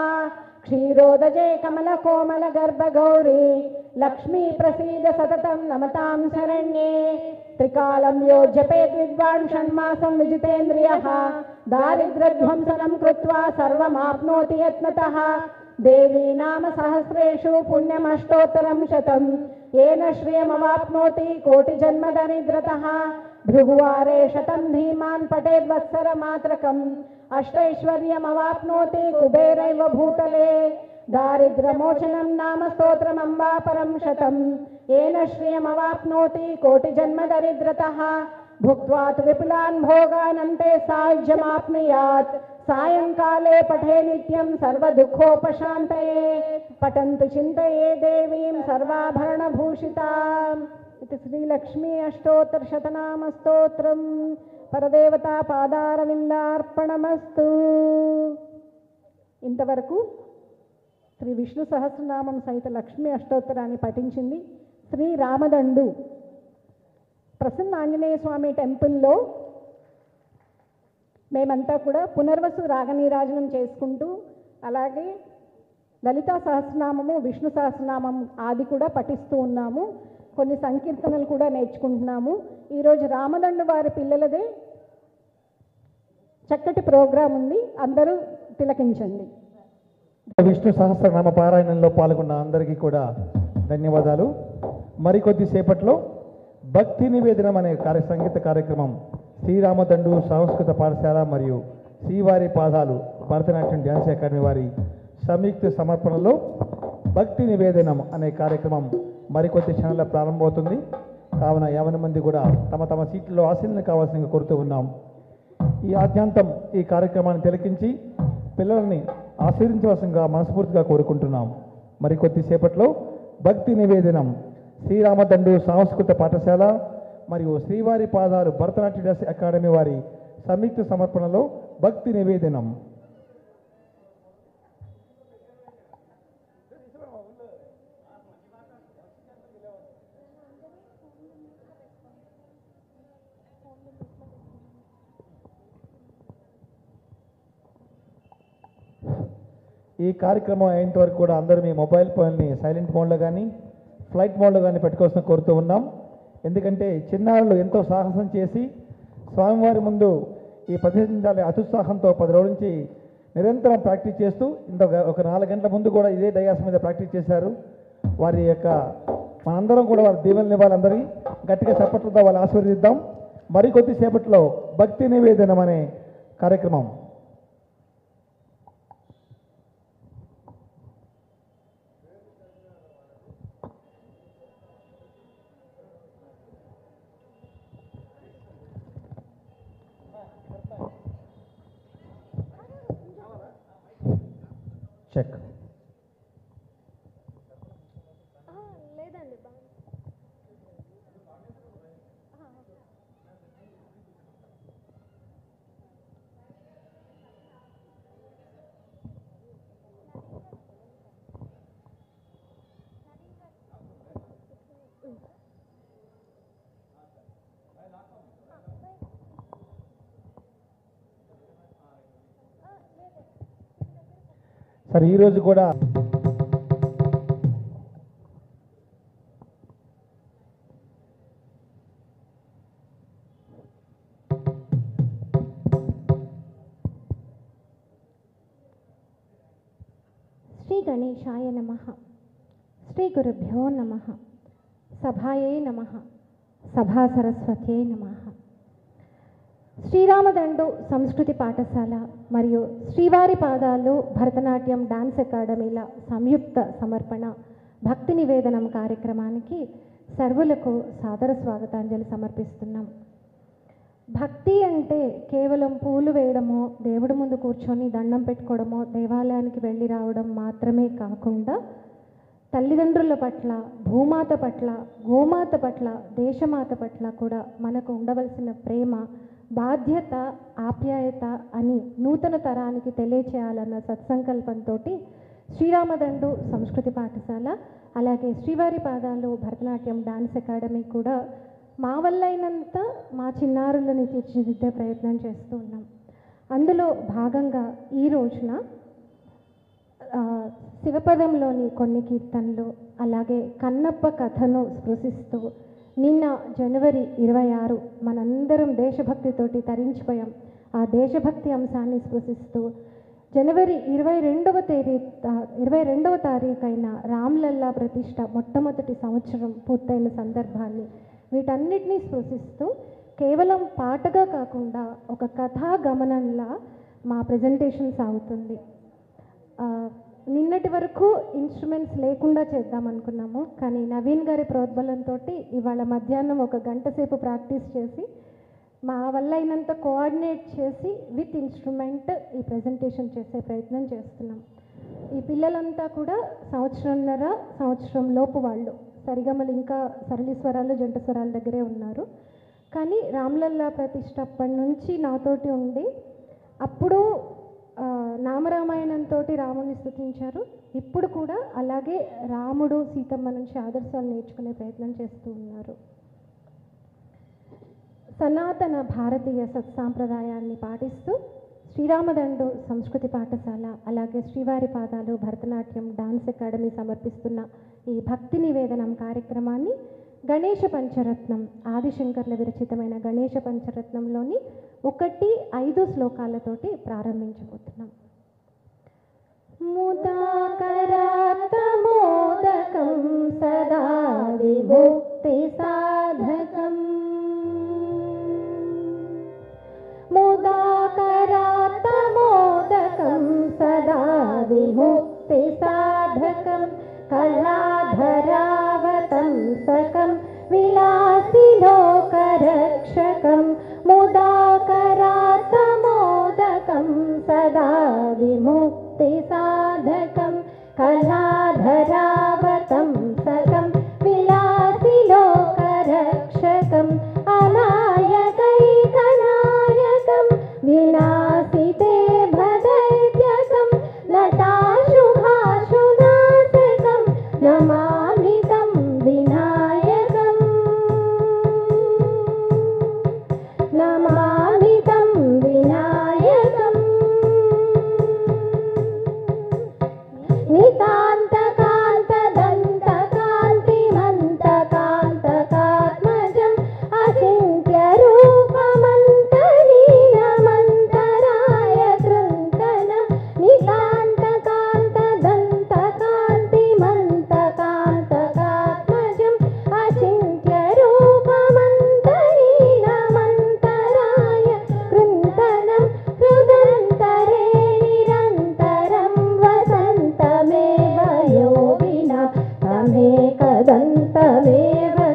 क्षीरोदजे कमलकोमलगर्भगौरी लक्ष्मी प्रसीद सततं नमतां शरण्ये त्रिकालं यो जपेत् विद्वान् षण्मासं विजितेन्द्रियः दारिद्र्यध्वंसनं कृत्वा सर्वमाप्नोति यत्नतः देवी नाम सहस्रेषु पुण्यमष्टोत्तरं शतं येन श्रियमवाप्नोति कोटिजन्मदरिद्रतः भृगुवारे शतं धीमान् पठेद्वत्सरमात्रकम् अष्टैश्वर्यमवाप्नोति कुबेरैव भूतले दारिद्र्यमोचनं नाम स्तोत्रमम्बा परं शतम् येन श्रियमवाप्नोति कोटिजन्मदरिद्रतः भुक्त्वा तु विपुलान् भोगानन्ते सायुज्यमाप्नुयात् सायंकाले पठे नित्यं सर्वदुःखोपशान्तये पठन्तु चिन्तये देवीं सर्वाभरणभूषिताम् इति श्रीलक्ष्मी अष्टोत्तरशतनामस्तोत्रम् परदेवता पादारविन्दार्पणमस्तु। ఇంతవరకు శ్రీ విష్ణు సహస్రనామం సహిత లక్ష్మీ అష్టోత్తరాన్ని పఠించింది శ్రీ రామదండు ప్రసన్న ఆంజనేయ స్వామి టెంపుల్లో. మేమంతా కూడా పునర్వసు రాగనీరాజనం చేసుకుంటూ అలాగే లలితా సహస్రనామము విష్ణు సహస్రనామం ఆది కూడా పఠిస్తూ ఉన్నాము. కొన్ని సంకీర్తనలు కూడా నేర్చుకుంటున్నాము. ఈరోజు రామదండు వారి పిల్లలదే చక్కటి ప్రోగ్రాం ఉంది, అందరూ తిలకించండి. విష్ణు సహస్రనామ పారాయణంలో పాల్గొన్న అందరికీ కూడా ధన్యవాదాలు. మరికొద్ది సేపట్లో భక్తి నివేదనం అనే సంగీత కార్యక్రమం శ్రీరామదండు సంస్కృత పాఠశాల మరియు శ్రీవారి పాదాలు భరతనాట్యం డ్యాన్స్ అకాడమీ వారి సంయుక్త సమర్పణలో భక్తి నివేదనం అనే కార్యక్రమం మరికొద్ది క్షణాల్లో ప్రారంభమవుతుంది. కావున 50 మంది కూడా తమ తమ సీట్లలో ఆశీర్వదన కావాల్సిందిగా కోరుతూ ఉన్నాం. ఈ ఆద్యాంతం ఈ కార్యక్రమాన్ని తిలకించి పిల్లల్ని ఆశీర్వించవలసిందిగా మనస్ఫూర్తిగా కోరుకుంటున్నాం. మరికొద్ది సేపట్లో భక్తి నివేదనం శ్రీరామదండు సంస్కృత పాఠశాల మరియు శ్రీవారి పాదాలు భరతనాట్య డ్యాన్స్ అకాడమీ వారి సంయుక్త సమర్పణలో భక్తి నివేదనం. ఈ కార్యక్రమం అయ్యేంత వరకు కూడా అందరూ మీ మొబైల్ ఫోన్ని సైలెంట్ మోడ్లో కానీ ఫ్లైట్ మోడ్లో కానీ పెట్టుకోవాల్సిన కోరుతూ ఉన్నాం. ఎందుకంటే చిన్నారులు ఎంతో సాహసం చేసి స్వామివారి ముందు ఈ ప్రదర్శించాలి అత్యుత్సాహంతో 10 రోజుల నుంచి నిరంతరం ప్రాక్టీస్ చేస్తూ ఒక 4 గంటల ముందు కూడా ఇదే డయాస్ మీద ప్రాక్టీస్ చేశారు. వారి యొక్క మనందరం కూడా వారి దీవెనలు ఇవ్వాలి. అందరికీ గట్టిగా చప్పట్లతో వాళ్ళు ఆశీర్వదిద్దాం. మరికొద్ది సేపట్లో భక్తి నివేదనం అనే కార్యక్రమం. చెక్ లేదండి. సరే, ఈరోజు కూడా శ్రీ గణేశాయ నమః, శ్రీ గురుభ్యో నమః, సభాయే నమః, సభా సరస్వత్యే నమః. శ్రీరామదండు సంస్కృతి పాఠశాల మరియు శ్రీవారి పాదాలు భరతనాట్యం డాన్స్ అకాడమీల సంయుక్త సమర్పణ భక్తి నివేదనం కార్యక్రమానికి సర్వులకు సాదర స్వాగతాంజలి సమర్పిస్తున్నాం. భక్తి అంటే కేవలం పూలు వేయడమో, దేవుడి ముందు కూర్చొని దండం పెట్టుకోవడమో, దేవాలయానికి వెళ్ళి రావడం మాత్రమే కాకుండా తల్లిదండ్రుల పట్ల, భూమాత పట్ల, గోమాత పట్ల, దేశమాత పట్ల కూడా మనకు ఉండవలసిన ప్రేమ, బాధ్యత, ఆప్యాయత అని నూతన తరానికి తెలియచేయాలన్న సత్సంకల్పంతో శ్రీరామదండు సంస్కృతి పాఠశాల అలాగే శ్రీవారి పాదాలు భరతనాట్యం డాన్స్ అకాడమీ కూడా మా వల్లైనంత మా చిన్నారులని తీర్చిదిద్దే ప్రయత్నం చేస్తూ ఉన్నాం. అందులో భాగంగా ఈ రోజున శివపదంలోని కొన్ని కీర్తనలు అలాగే కన్నప్ప కథను స్పృశిస్తూ నిన్న జనవరి 26 మనందరం దేశభక్తితోటి తరించిపోయాం. ఆ దేశభక్తి అంశాన్ని స్పృశిస్తూ జనవరి 22వ తారీఖైన రామ్లల్లా ప్రతిష్ట మొట్టమొదటి సంవత్సరం పూర్తయిన సందర్భాన్ని వీటన్నిటినీ స్పృశిస్తూ కేవలం పాటగా కాకుండా ఒక కథా గమనంలా మా ప్రజెంటేషన్ సాగుతుంది. నిన్నటి వరకు ఇన్స్ట్రుమెంట్స్ లేకుండా చేద్దాం అనుకున్నాము, కానీ నవీన్ గారి ప్రోద్బలంతో ఇవాళ మధ్యాహ్నం 1 గంట సేపు ప్రాక్టీస్ చేసి మా వల్ల అయినంత కోఆర్డినేట్ చేసి విత్ ఇన్స్ట్రుమెంట్ ఈ ప్రజెంటేషన్ చేసే ప్రయత్నం చేస్తున్నాం. ఈ పిల్లలంతా కూడా సంవత్సరం లోపు వాళ్ళు సరిగమలు ఇంకా సరళి స్వరాలు జంట స్వరాల దగ్గరే ఉన్నారు. కానీ రామలల్లా ప్రతిష్ఠ అప్పటి నుంచి నాతోటి ఉండి అప్పుడు నామరామాయణంతో రాముడిని స్తుతించారు. ఇప్పుడు కూడా అలాగే రాముడు సీతమ్మ నుంచి ఆదర్శాలు నేర్చుకునే ప్రయత్నం చేస్తూ ఉన్నారు. సనాతన భారతీయ సత్సాంప్రదాయాన్ని పాటిస్తూ శ్రీరామదండు సంస్కృతి పాఠశాల అలాగే శ్రీవారి పాదాలు భరతనాట్యం డాన్స్ అకాడమీ సమర్పిస్తున్న ఈ భక్తి నివేదనం కార్యక్రమాన్ని గణేష పంచరత్నం ఆదిశంకర్ల విరచితమైన గణేష పంచరత్నంలోని 1-5 శ్లోకాలతోటి ప్రారంభించబోతున్నాం. ముదాకరాతమోదకం సదా విముక్తి సాధకం ముదాకరాతమోదకం సదా విముక్తి సాధకం కళాధరావతం సకం విలాసిలోకరక్షకం ముదాకరాతమోదకం సదా విముక్తి సాధకం కళాధరావతం సకం విలాసిలోకరక్షకం అనాయకైకనాయకం వినాశితే భదైత్యకం నటాశుభాశునాశకం నమామితం వినాయకం నమామితం వినాయకం నితాంతకాంతదంతకాంతిమంతకాంతకాత్మజం అచింత్యరూపమంతలీనమంతరాయ కృంతనం నితాంతకాంతదంతకాంతిమంతకాంతకాత్మజం అచింత్యరూపమంతలీనమంతరాయ కృంతనం హృదంతరే నిరంతరం వసంతమేవ యోగినా తమేకదంతమేవ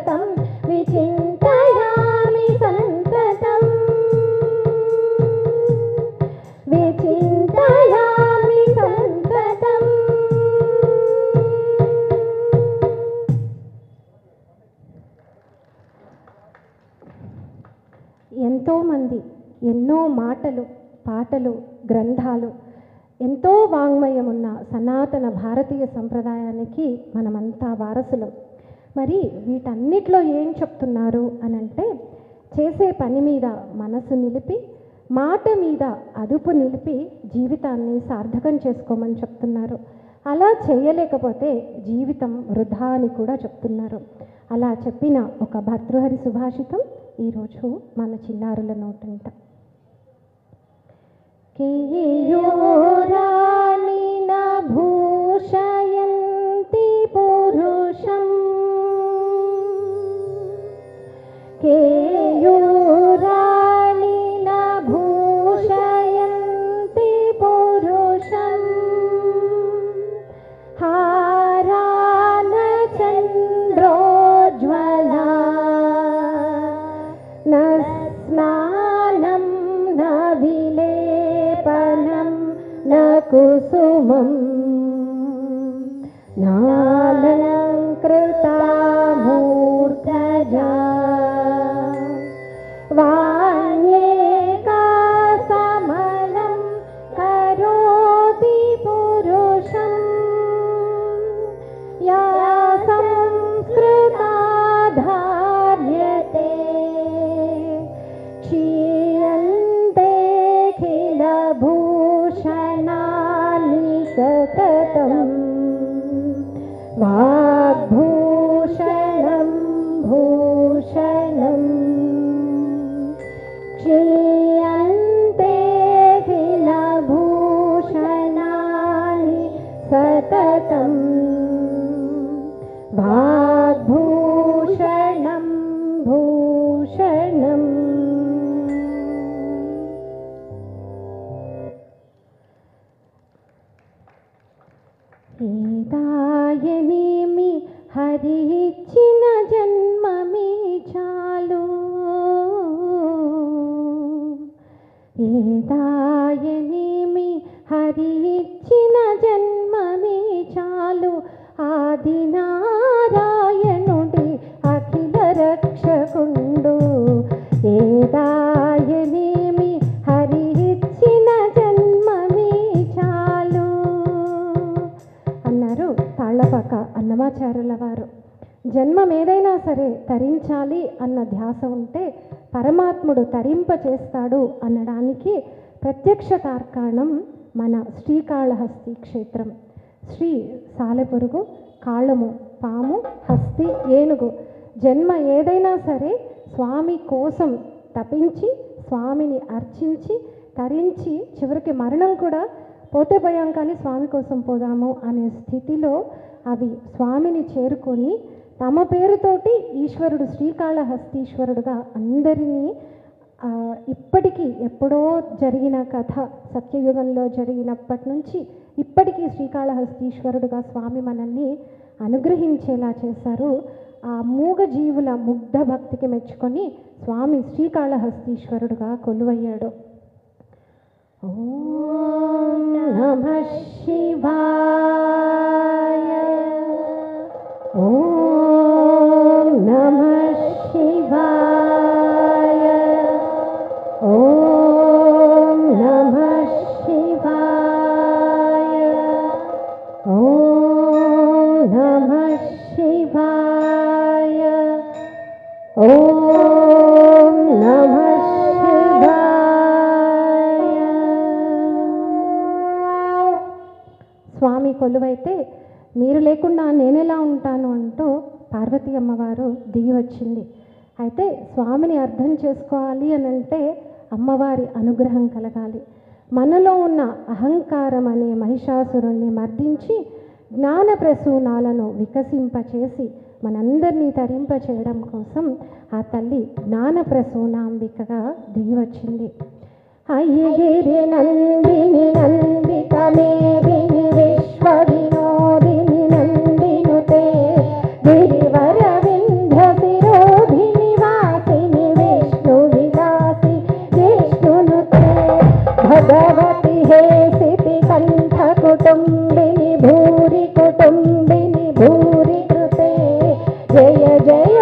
తం విచింతయామి సంతతం విచింతయామి సంతతం. ఎంతోమంది ఎన్నో మాటలు పాటలు గ్రంథాలు ఎంతో వాంగ్మయం ఉన్న సనాతన భారతీయ సంప్రదాయానికి మనమంతా వారసులం. మరి వీటన్నిటిలో ఏం చెప్తున్నారు అనంటే చేసే పని మీద మనసు నిలిపి మాట మీద అదుపు నిలిపి జీవితాన్ని సార్థకం చేసుకోమని చెప్తున్నారు. అలా చేయలేకపోతే జీవితం వృధా అని కూడా చెప్తున్నారు. అలా చెప్పిన ఒక భర్తృహరి సుభాషితం ఈరోజు మన చిన్నారుల నోటంట. కేయూరాణి న భూషయంతి పురుషం కేయూరాణి న భూషయంతి పురుషం హారాన చంద్రోజ్వలా న స్నానం న విలేపనం న కుసుమం నాలంకృతా మూర్ధజా వాణ్యేకా సమలం కరోతి పురుషం యా సంస్కృతా ధార్యతే క్షీయంతే ఖిల భూషణాని సతతం వాగ్భూషణం భూషణం క్షీయంతే ఖిల భూషణాని సతతం వాగ్భూషణం భూషణం. ఏదాయనేమి హరి ఇచ్చిన జన్మమే చాలు, ఏదాయనేమి హరి ఇచ్చిన జన్మమే చాలు, ఆదినారాయణుడి అఖిల రక్షకుండు. ఏదాయనేమి హరి ఇచ్చిన జన్మమే చాలు అన్నారు తాళ్లపాక అన్నమాచార్యుల వారు. జన్మం ఏదైనా సరే తరించాలి అన్న ధ్యాస ఉంటే పరమాత్ముడు తరింప చేస్తాడు అనడానికి ప్రత్యక్ష తార్కాణం మన శ్రీకాళహస్తి క్షేత్రం. శ్రీ సాలెపురుగు, కాళ్ళము పాము, హస్తి ఏనుగు. జన్మ ఏదైనా సరే స్వామి కోసం తపించి స్వామిని అర్చించి తరించి చివరికి మరణం కూడా పోతే పోయాం కానీ స్వామి కోసం పోదాము అనే స్థితిలో అవి స్వామిని చేరుకొని తమ పేరుతోటి ఈశ్వరుడు శ్రీకాళహస్తీశ్వరుడుగా అందరినీ ఇప్పటికీ ఎప్పుడో జరిగిన కథ సత్యయుగంలో జరిగినప్పటి నుంచి ఇప్పటికీ శ్రీకాళహస్తీశ్వరుడుగా స్వామి మనల్ని అనుగ్రహించేలా చేశారు. ఆ మూగ జీవుల ముగ్ధ భక్తికి మెచ్చుకొని స్వామి శ్రీకాళహస్తీశ్వరుడుగా కొలువయ్యాడు. ఓం నమః శివాయ, ఓం నమః శివాయ, ఓం నమః శివాయ, ఓం నమః శివాయ, ఓం నమః శివాయ. స్వామి కొలువైతే మీరు లేకుండా నేనెలా ఉంటాను అంటూ పార్వతీ అమ్మవారు దిగి వచ్చింది. అయితే స్వామిని అర్థం చేసుకోవాలి అని అంటే అమ్మవారి అనుగ్రహం కలగాలి. మనలో ఉన్న అహంకారం అనే మహిషాసురుణ్ణి మర్దించి జ్ఞాన ప్రసూనాలను వికసింపచేసి మనందరినీ తరింపచేయడం కోసం ఆ తల్లి జ్ఞాన ప్రసూనాంబికగా దిగి వచ్చింది. అయ్యగిరి నందిని నందిత మేదిని విశ్వ వినోదిని నందినుతే గిరివర వింధ్య శిరోధిని వాసిని విష్ణు విలాసి విష్ణునుతే భగవతి హే సితి కంఠ కుటుంబిని భూరి కుటుంబిని భూరి కృతే జయ జయ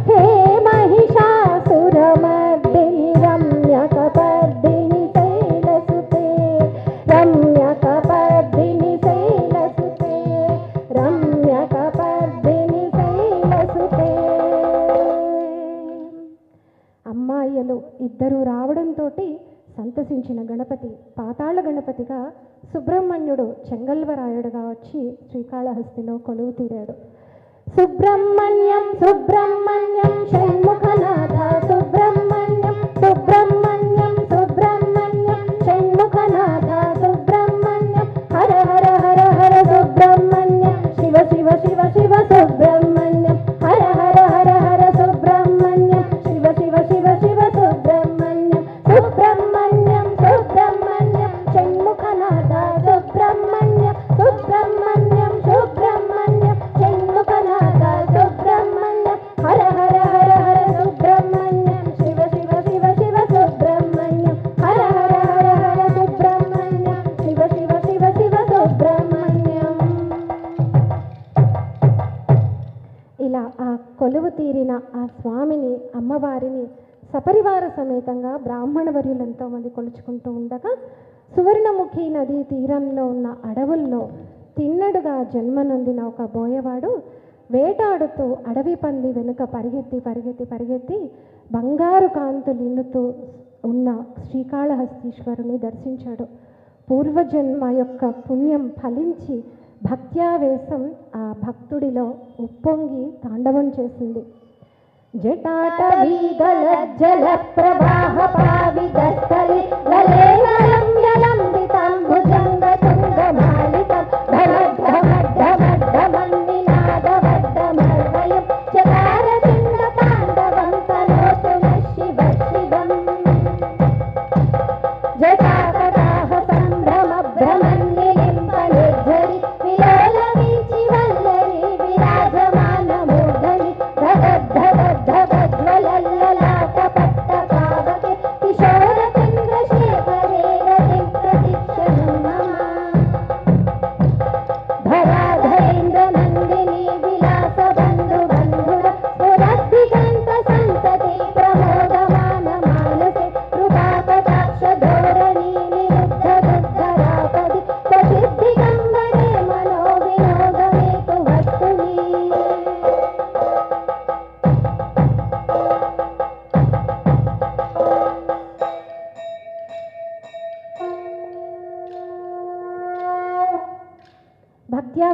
హే మహిషాసురమర్దిని రమ్యకపర్దిని శైలసుతే రమ్యకపర్దిని శైలసుతే రమ్యకపర్దిని శైలసుతే. అమ్మాయిలు ఇద్దరు రావడంతో సంతసించిన గణపతి పాతాళ గణపతిగా సుబ్రహ్మణ్యుడు చెంగల్వరాయుడుగా వచ్చి శ్రీకాళహస్తిలో కొలువు తీరాడు. సుబ్రహ్మణ్యం సుబ్రహ్మణ్యం షణ్ముఖనాథ సుబ్రహ్మణ్యం సుబ్రహ్మణ్యం సుబ్రహ్మణ్యం షణ్ముఖనాథ సుబ్రహ్మణ్యం హర హర హర హర సుబ్రహ్మణ్యం శివ శివ శివ శివ సుబ్రహ్మణ్యం హర హర హర హర సుబ్రహ్మణ్యం శివ శివ శివ శివ సుబ్రహ్మణ్యం సుబ్రహ్మణ్యం సుబ్రహ్మణ్యం షణ్ముఖనాథ సుబ్రహ్మణ్యం సుబ్రహ్మణ్యం సుబ్రహ్మణ్యం షణ్ముఖనాథ సుబ్రహ్మణ్యం హర హర హర హర సుబ్రహ్మణ్యం శివ శివ శివ శివ సుబ్రహ్మణ్యం హర హర హర హర సుబ్రహ్మణ్యం శివ శివ శివ శివ సుబ్రహ్మణ్యం. ఇలా ఆ కొలువు తీరిన ఆ స్వామిని అమ్మవారిని సపరివార సమేతంగా బ్రాహ్మణ వర్యులు ఎంతో మంది కొలుచుకుంటూ ఉండగా సువర్ణముఖి నదీ తీరంలో ఉన్న అడవుల్లో తిన్నడుగా జన్మనొందిన ఒక బోయవాడు వేటాడుతూ అడవి పంది వెనుక పరిగెత్తి పరిగెత్తి పరిగెత్తి బంగారు కాంతులిన్నుతూ ఉన్న శ్రీకాళహస్తీశ్వరుని దర్శించాడు. పూర్వజన్మ యొక్క పుణ్యం ఫలించి భక్త్యావేశం ఆ భక్తుడిలో ఉప్పొంగి తాండవం చేసింది. జటాటవీగల జల ప్రవాహ పావితస్థలి లలేలయం యలంబితాంబుజంగ తుంగమాలికం ఢమఢమఢమఢమన్నినాదవడ్డమర్వయం చకార చింద తాండవం తనోతు శివ శివం జటాకటాహ సంభ్రమ భ్రమన్నిలింప నిర్జరి విలోల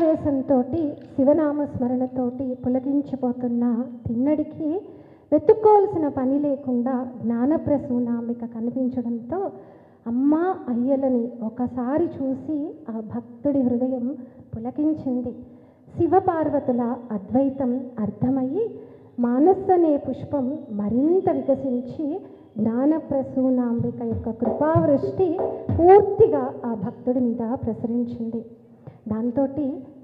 భక్త్యావేశంతో శివనామస్మరణతోటి పులకించిపోతున్న తిన్నడికి వెతుక్కోవాల్సిన పని లేకుండా జ్ఞానప్రసూనాంబిక కనిపించడంతో అమ్మ అయ్యలని ఒకసారి చూసి ఆ భక్తుడి హృదయం పులకించింది. శివపార్వతుల అద్వైతం అర్థమయ్యి మానసనే పుష్పం మరింత వికసించి జ్ఞానప్రసూనాంబిక యొక్క కృపావృష్టి పూర్తిగా ఆ భక్తుడి మీద ప్రసరించింది. దాంతో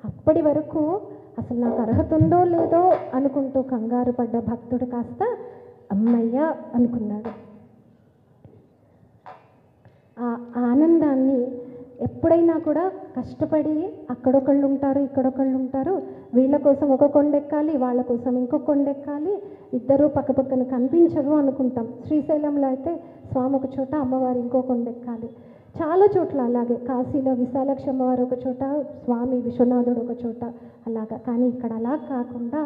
అప్పటి వరకు అసలు నాకు అర్హత ఉందో లేదో అనుకుంటూ కంగారు పడ్డ భక్తుడు కాస్త అమ్మయ్య అనుకున్నాడు. ఆ ఆనందాన్ని ఎప్పుడైనా కూడా కష్టపడి అక్కడొకళ్ళు ఉంటారు, ఇక్కడొకళ్ళు ఉంటారు, వీళ్ళ కోసం ఒక కొండెక్కాలి, వాళ్ళ కోసం ఇంకో కొండెక్కాలి, ఇద్దరు పక్కపక్కన కనిపించరు అనుకుంటాం. శ్రీశైలంలో అయితే స్వామి ఒక చోట, అమ్మవారు ఇంకో కొండెక్కాలి. చాలా చోట్ల అలాగే, కాశీలో విశాలాక్షి అమ్మవారు ఒక చోట, స్వామి విశ్వనాథుడు ఒక చోట అలాగా. కానీ ఇక్కడ అలా కాకుండా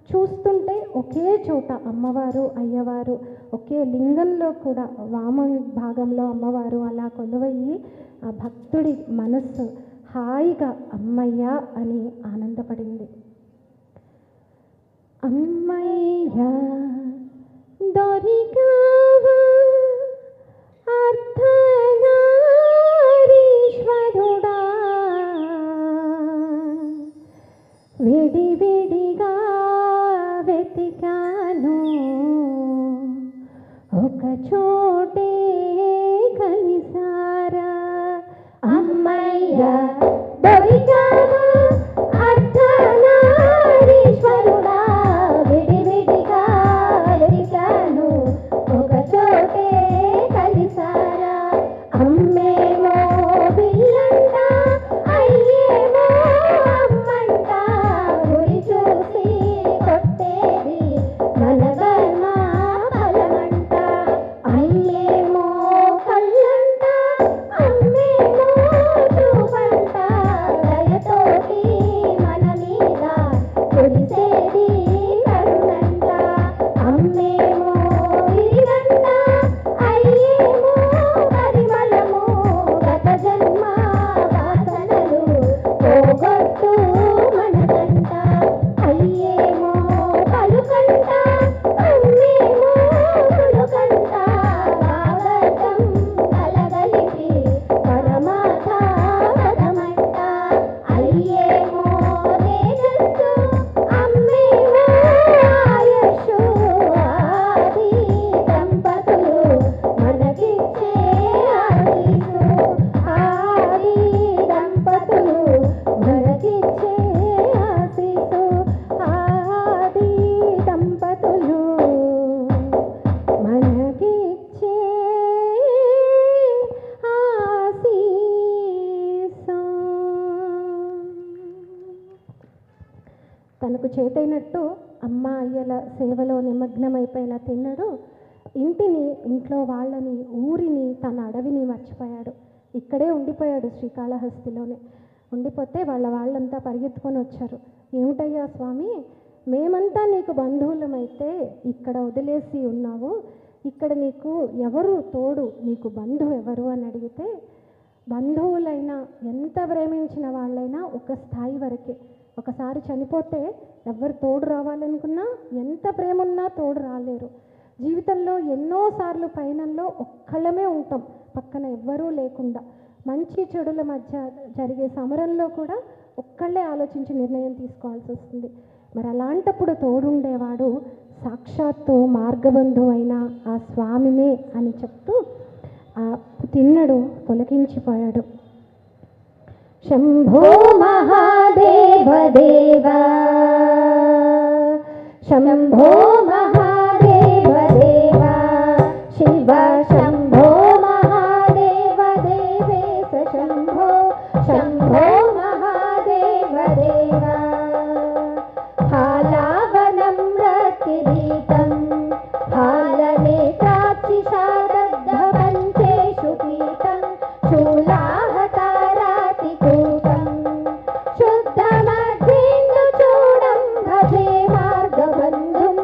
చూస్తుంటే ఒకే చోట అమ్మవారు అయ్యవారు, ఒకే లింగంలో కూడా వామ భాగంలో అమ్మవారు అలా కొలువయ్యి ఆ భక్తుడి మనస్సు హాయిగా అమ్మయ్య అని ఆనందపడింది. అమ్మయ్య దొరికావా అర్ధనారీశ్వరుడా, విడివిడిగా వెతికాను ఒక చోటే కలిసారా. అమ్మయ్య దొరికావా అర్ధనారీశ్వరుడా, విడివిడిగా వెతికాను ఒక చోటే కలిసారా. అమ్మేమో పిల్లంట, అయ్యేమో అమ్మంట, గురి చూసి కొట్టేది మన కర్మ ఫలమంట. అయ్యేమో కళ్ళంట, అమ్మేమో చూపంట, దయతోటి మన మీద కురిసేది కరుణంట. అమ్మేమో విరిగంట, అయ్యేమో పరిమళము, గత జన్మ వాసనలు పోగొట్టు మనదంట. అయ్యేమో పలుకంట, అమ్మేమో పులుకంట, భాగవతం కలగలిపి పరమాథ పదమంట. అయ్యేమో తేజస్సు, అమ్మేమో ఆయుష్షు, ఆది దంపతులు మనకిచ్చే ఆశీస్సు, ఆది దంపతులు మనకిచ్చే ఆశీస్సు, ఆది దంపతులు మనకిచ్చే ఆశీస్సు. తనకు చేతైనట్టు అమ్మ అయ్యల సేవలో నిమగ్నమైపోయిన తిన్నడు ఇంట్లో వాళ్ళని, ఊరిని, తన అడవిని మర్చిపోయాడు. ఇక్కడే ఉండిపోయాడు, శ్రీకాళహస్తిలోనే ఉండిపోతే వాళ్ళంతా పరిగెత్తుకొని వచ్చారు. ఏమిటయ్యా స్వామి, మేమంతా నీకు బంధువులమైతే ఇక్కడ వదిలేసి ఉన్నావు, ఇక్కడ నీకు ఎవరు తోడు, నీకు బంధువు ఎవరు అని అడిగితే, బంధువులైనా ఎంత ప్రేమించిన వాళ్ళైనా ఒక స్థాయి వరకే. ఒకసారి చనిపోతే ఎవరు తోడు రావాలనుకున్నా, ఎంత ప్రేమ ఉన్నా తోడు రాలేరు. జీవితంలో ఎన్నోసార్లు పయనంలో ఒక్కళ్ళమే ఉంటాం, పక్కన ఎవ్వరూ లేకుండా. మంచి చెడుల మధ్య జరిగే సమరంలో కూడా ఒక్కళ్ళే ఆలోచించి నిర్ణయం తీసుకోవాల్సి వస్తుంది. మరి అలాంటప్పుడు తోడుండేవాడు సాక్షాత్తు మార్గబంధు అయిన ఆ స్వామినే అని చెప్తూ ఆ తిన్నడు పులకించిపోయాడు. శంభో మహాదేవ దేవ, శంభో మహాదేవ దేవ, శివ శంభో మహాదేవ దేవేశ శంభో, శంభో మహాదేవ దేవ. హాలావనం రతిరీతం, హాలనేత్రాక్షి శారద్ద పంచేషు పీఠం, శూలాహతారాతి కూటం, శుద్ధమధ్యేందు చూడం భజే మార్గబంధుం,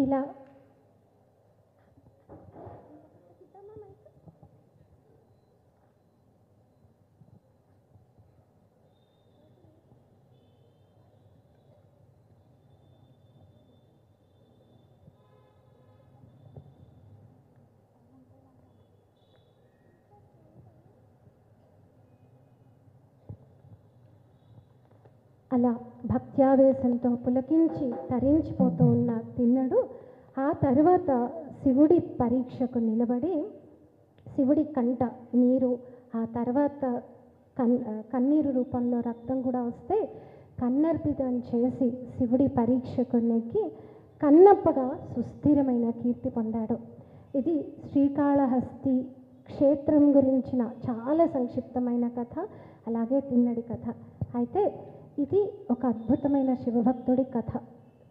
ఇలా అలా భక్త్యావేశంతో పులకించి తరించిపోతూ ఉన్న తిన్నడు ఆ తర్వాత శివుడి పరీక్షకు నిలబడి శివుడి కంట నీరు, ఆ తర్వాత కన్నీరు రూపంలో రక్తం కూడా వస్తే కన్నర్పితం చేసి శివుడి పరీక్షకు నెగ్గి కన్నప్పగా సుస్థిరమైన కీర్తి పొందాడు. ఇది శ్రీకాళహస్తి క్షేత్రం గురించిన చాలా సంక్షిప్తమైన కథ, అలాగే తిన్నడి కథ. అయితే ఇది ఒక అద్భుతమైన శివభక్తుడి కథ.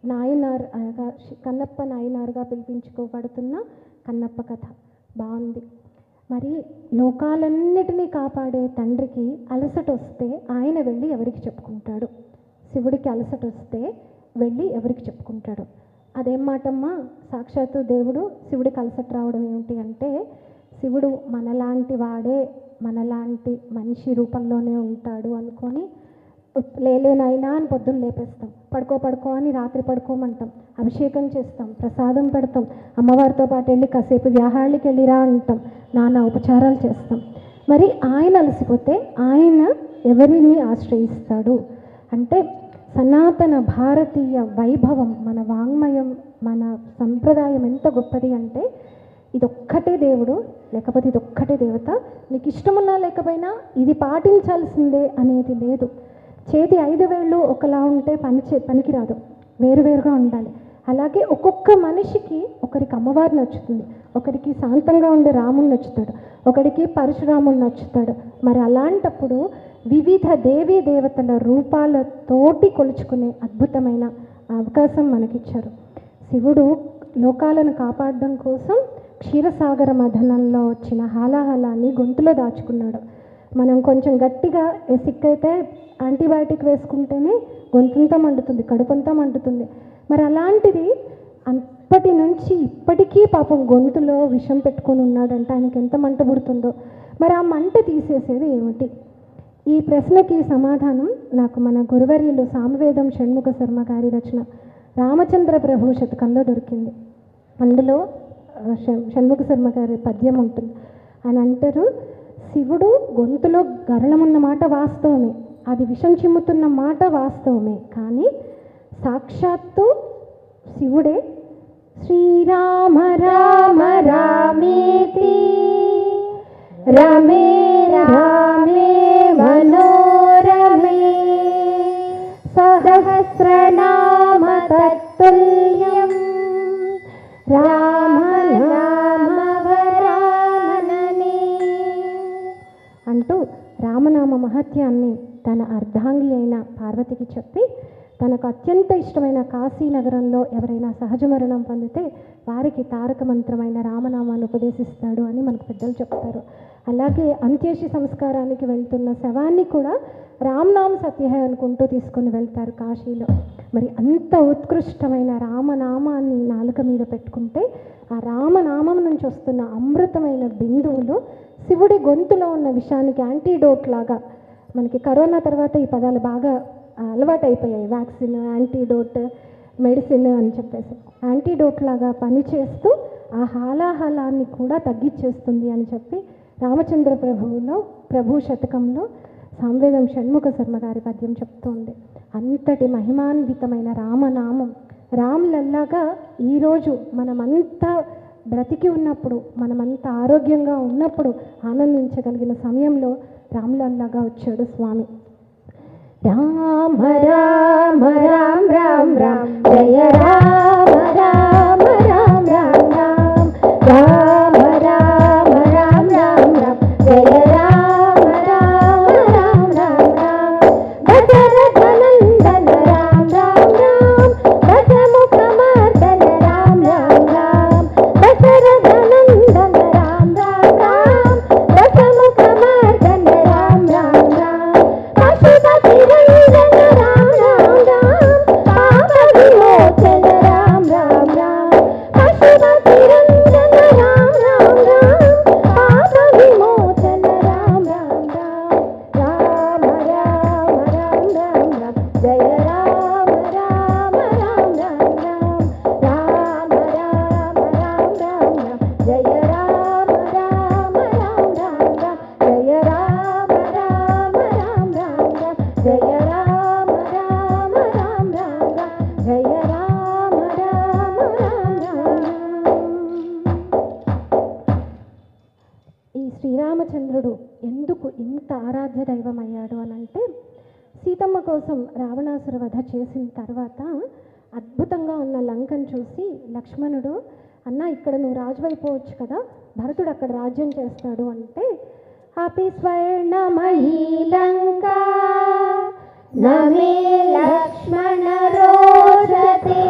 నాయనార్ అనగా కన్నప్ప నాయనార్గా పిలిపించుకోబడుతున్న కన్నప్ప కథ బాగుంది. మరి లోకాలన్నిటినీ కాపాడే తండ్రికి అలసట వస్తే ఆయన వెళ్ళి ఎవరికి చెప్పుకుంటాడు? శివుడికి అలసట వస్తే వెళ్ళి ఎవరికి చెప్పుకుంటాడు? అదేం మాటమ్మా, సాక్షాత్తు దేవుడు శివుడికి అలసట రావడం ఏమిటి అంటే, శివుడు మనలాంటి వాడే, మనలాంటి మనిషి రూపంలోనే ఉంటాడు అనుకొని లేలేనైనా అని పొద్దున్న లేపేస్తాం, పడుకో అని రాత్రి పడుకోమంటాం, అభిషేకం చేస్తాం, ప్రసాదం పెడతాం, అమ్మవారితో పాటు వెళ్ళి కాసేపు వ్యాహాళ్ళకి వెళ్ళిరా అంటాం, నానా ఉపచారాలు చేస్తాం. మరి ఆయన అలసిపోతే ఆయన ఎవరిని ఆశ్రయిస్తాడు అంటే, సనాతన భారతీయ వైభవం, మన వాంగ్మయం, మన సంప్రదాయం ఎంత గొప్పది అంటే, ఇదొక్కటే దేవుడు, లేకపోతే ఇదొక్కటే దేవత, నీకు ఇష్టమున్నా లేకపోయినా ఇది పాటించాల్సిందే అనేది లేదు. చేతి 5 వేళ్ళు ఒకలా ఉంటే పనికిరాదు, వేరువేరుగా ఉండాలి. అలాగే ఒక్కొక్క మనిషికి ఒకరికి అమ్మవారు నచ్చుతుంది, ఒకరికి శాంతంగా ఉండే రాముడు నచ్చుతాడు, ఒకరికి పరశురాముడు నచ్చుతాడు. మరి అలాంటప్పుడు వివిధ దేవీ దేవతల రూపాలతోటి కొలుచుకునే అద్భుతమైన అవకాశం మనకిచ్చారు. శివుడు లోకాలను కాపాడడం కోసం క్షీరసాగర మథనంలో వచ్చిన హాలాహలాన్ని గొంతులో దాచుకున్నాడు. మనం కొంచెం గట్టిగా సిక్కైతే యాంటీబయాటిక్ వేసుకుంటేనే గొంతంతా మండుతుంది, కడుపంతా మండుతుంది. మరి అలాంటిది అప్పటి నుంచి ఇప్పటికీ పాపం గొంతులో విషం పెట్టుకొని ఉన్నాడంటే ఆయనకి ఎంత మంట పుడుతుందో. మరి ఆ మంట తీసేసేది ఏమిటి? ఈ ప్రశ్నకి సమాధానం నాకు మన గురువర్యులు సామవేదం షణ్ముఖ శర్మ గారి రచన రామచంద్ర ప్రభు శతకంలో దొరికింది. అందులో షణ్ముఖ శర్మ గారి పద్యం ఉంటుంది. ఆయన అంటారు, శివుడు గొంతులో గరళమున్న మాట వాస్తవమే, అది విషం చిమ్ముతున్న మాట వాస్తవమే, కానీ సాక్షాత్తు శివుడే శ్రీరామ రామ రామేతి రమే రామే మనోరమే సహస్రనామ తత్తుల్యం రామ అంటూ రామనామ మహత్యాన్ని తన అర్ధాంగి అయిన పార్వతికి చెప్పి, తనకు అత్యంత ఇష్టమైన కాశీ నగరంలో ఎవరైనా సహజ మరణం పొందితే వారికి తారక మంత్రమైన రామనామాన్ని ఉపదేశిస్తాడు అని మనకు పెద్దలు చెప్తారు. అలాగే అంత్యేష్టి సంస్కారానికి వెళ్తున్న శవాన్ని కూడా రామనామ సత్యహే అనుకుంటూ తీసుకొని వెళ్తారు కాశీలో. మరి అంత ఉత్కృష్టమైన రామనామాన్ని నాలుక మీద పెట్టుకుంటే ఆ రామనామం నుంచి వస్తున్న అమృతమైన బిందువులు శివుడి గొంతులో ఉన్న విషయానికి యాంటీడోట్ లాగా, మనకి కరోనా తర్వాత ఈ పదాలు బాగా అలవాటు అయిపోయాయి, వ్యాక్సిన్, యాంటీడోట్, మెడిసిన్ అని చెప్పేసి, యాంటీడోట్ లాగా పనిచేస్తూ ఆ హాలాహలాన్ని కూడా తగ్గించేస్తుంది అని చెప్పి రామచంద్ర ప్రభు శతకంలో సామవేదం షణ్ముఖ శర్మ గారి పద్యం చెప్తోంది. అంతటి మహిమాన్వితమైన రామనామం, రాములల్లాగా ఈరోజు మనమంతా బ్రతికి ఉన్నప్పుడు, మనమంతా ఆరోగ్యంగా ఉన్నప్పుడు ఆనందించగలిగిన సమయంలో రాములల్లాగా వచ్చాడు స్వామి. రామ రామ రామ రామ రామ జయ రామ రామ రామ రామ రామ రామ రామ రామ రామ జయ రామ రామ రామ రామ దశరథ నందన రామ రామ రామ దశముఖ మర్దన రామ రామ రామ దశరథ నందన రామ రామ రామ దశముఖ మర్దన రామ రామ రామ పశుపతి రంజన రామ రామ రామ ఆరాధ్య దైవం అయ్యాడు అని అంటే, సీతమ్మ కోసం రావణాసుర వధ చేసిన తర్వాత అద్భుతంగా ఉన్న లంకను చూసి లక్ష్మణుడు, అన్న ఇక్కడ నువ్వు రాజు అయిపోవచ్చు కదా, భరతుడు అక్కడ రాజ్యం చేస్తాడు అంటే, అపి స్వర్ణమయీ లంకా నమే లక్ష్మణ రోచతే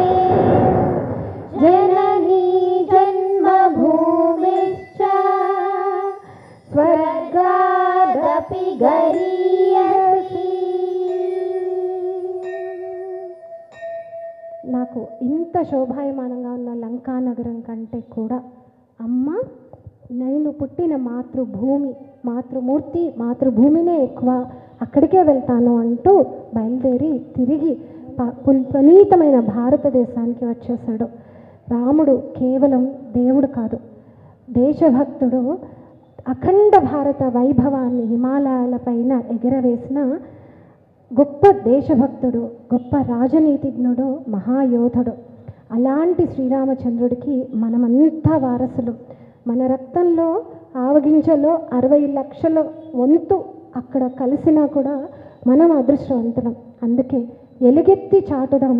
జననీ జన్మభూమిశ్చ స్వర్గాదపి గరీయసి. నాకు ఇంత శోభాయమానంగా ఉన్న లంకా నగరం కంటే కూడా అమ్మ, నేను పుట్టిన మాతృభూమి, మాతృమూర్తి, మాతృభూమినే ఎక్కువ, అక్కడికే వెళ్తాను అంటూ బయలుదేరి తిరిగి పునీతమైన భారతదేశానికి వచ్చేసాడు. రాముడు కేవలం దేవుడు కాదు, దేశభక్తుడు. అఖండ భారత వైభవాన్ని హిమాలయాలపైన ఎగరవేసిన గొప్ప దేశభక్తుడు, గొప్ప రాజనీతిజ్ఞుడు, మహాయోధుడు. అలాంటి శ్రీరామచంద్రుడికి మనమంతా వారసులు. మన రక్తంలో ఆవగింజలో 60 లక్షల వంతు అక్కడ కలిసినా కూడా మనం అదృష్టవంతులం. అందుకే ఎలుగెత్తి చాటుదాం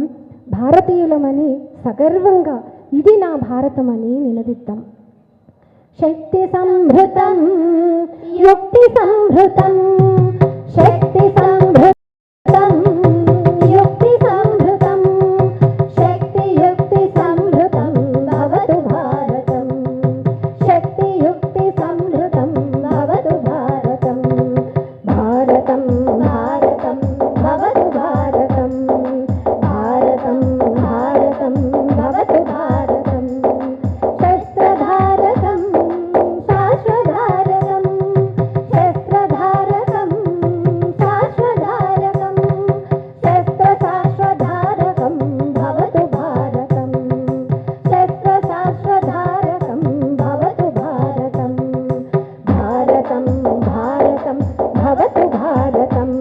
భారతీయులమని సగర్వంగా, ఇది నా భారతమని నినదిద్దాం. శక్తి సంభృతం యుక్తి సంభృతం, శక్తి సంభృతం యుక్తి సంభృతం, శక్తి యుక్తి సంభృతం భవతు భారతం, శక్తి యుక్తి సంభృతం భవతు భారతం, భారతం భారతం భవతు భారతం, భారతం భారతం భవతు భారతం, శస్త్రధారకం శాశ్వధారకం, శస్త్రధారకం శాశ్వధారకం, శస్త్రశాశ్వధారకం భవతు భారతం, శస్త్రశాశ్వధారకం భవతు భారతం, భారతం భారతం భవతు భారతం,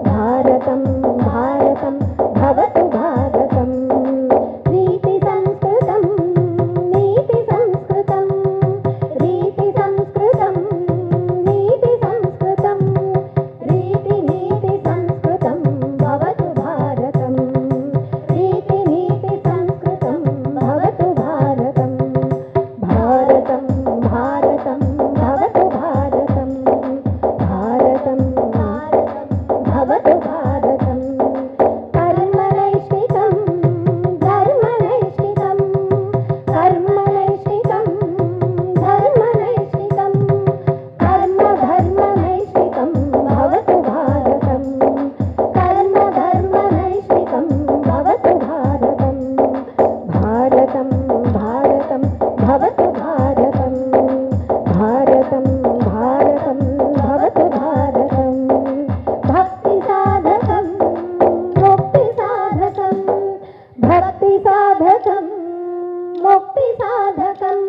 భారతం భారతం భవతు భారతం. రీతి సంస్కృతం నీతి సంస్కృతం, రీతి సంస్కృతం నీతి సంస్కృతం, రీతి నీతి సంస్కృతం భవతు భారతం, రీతి నీతి సంస్కృతం భవతు భారతం, భారతం భారతం భవతు భారతం, భారతం భారతం భవతు భారతం. కర్మనైష్ఠికం ధర్మనైష్ఠికం, కర్మనైష్ఠికం ధర్మనైష్ఠికం, కర్మ ధర్మనైష్ఠికం భవతు భారతం, కర్మ ధర్మనైష్ఠికం భవతు భారతం, భారతం భారతం భవతు భారతం, భారతం భారతం భవతు భారతం. భక్తి సాధకం ముక్తి సాధకం, భక్తి సాధకం ముక్తి సాధకం,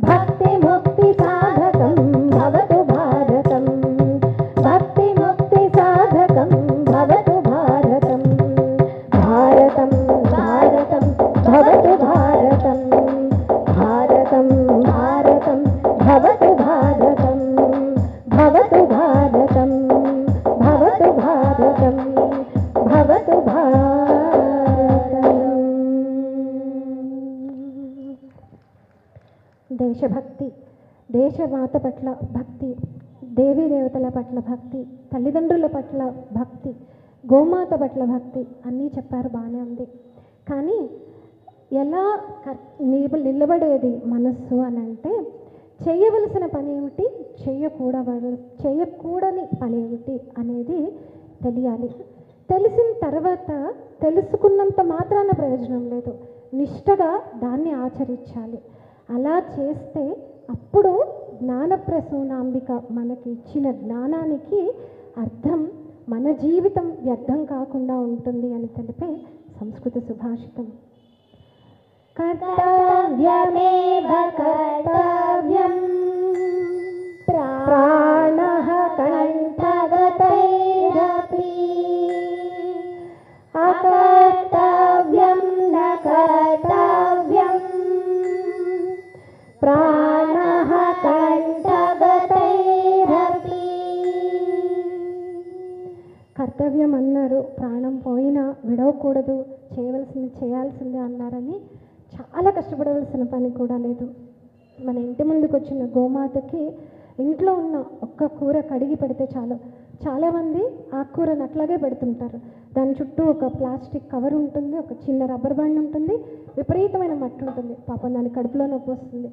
భక్తి ముక్తి సాధకం భవతు భారతం, భక్తి ముక్తి సాధకం భవతు భారతం, భారతం భారతం భవతు భారతం, భారతం భారతం భవతు భారతం, భవతు భారతం భవతు భారతం, భవతు భారతం. దేశభక్తి, దేశమాత పట్ల భక్తి, దేవీ దేవతల పట్ల భక్తి, తల్లిదండ్రుల పట్ల భక్తి, గోమాత పట్ల భక్తి అన్నీ చెప్పారు, బాగానే ఉంది. కానీ ఎలా నిలబడేది మనస్సు అని అంటే, చేయవలసిన పని ఏమిటి, చేయకూడని పని ఏమిటి అనేది తెలియాలి. తెలిసిన తర్వాత తెలుసుకున్నంత మాత్రాన ప్రయోజనం లేదు, నిష్టగా దాన్ని ఆచరించాలి. అలా చేస్తే అప్పుడు జ్ఞానప్రసూనాంబిక మనకి ఇచ్చిన జ్ఞానానికి అర్థం, మన జీవితం వ్యర్థం కాకుండా ఉంటుంది అని తెలిపే సంస్కృత సుభాషితం. కర్తవ్యమేవ కర్తవ్యం ప్రాణః కంఠగతైరపి అకర్తవ్యం న కర్తవ్యం ప్రాణః కంఠగతైరపి. కర్తవ్యం అన్నారు, ప్రాణం పోయినా విడవకూడదు, చేయవలసింది చేయాల్సిందే అన్నారని చాలా కష్టపడవలసిన పని కూడా లేదు. మన ఇంటి ముందుకు వచ్చిన గోమాతకి ఇంట్లో ఉన్న ఒక్క కూర కడిగి పెడితే చాలు. చాలామంది ఆకుకూరను అట్లాగే పెడుతుంటారు, దాని చుట్టూ ఒక ప్లాస్టిక్ కవర్ ఉంటుంది, ఒక చిన్న రబ్బర్ బ్యాండ్ ఉంటుంది, విపరీతమైన మట్టి ఉంటుంది. పాపం దాని కడుపులో నొప్పి వస్తుంది.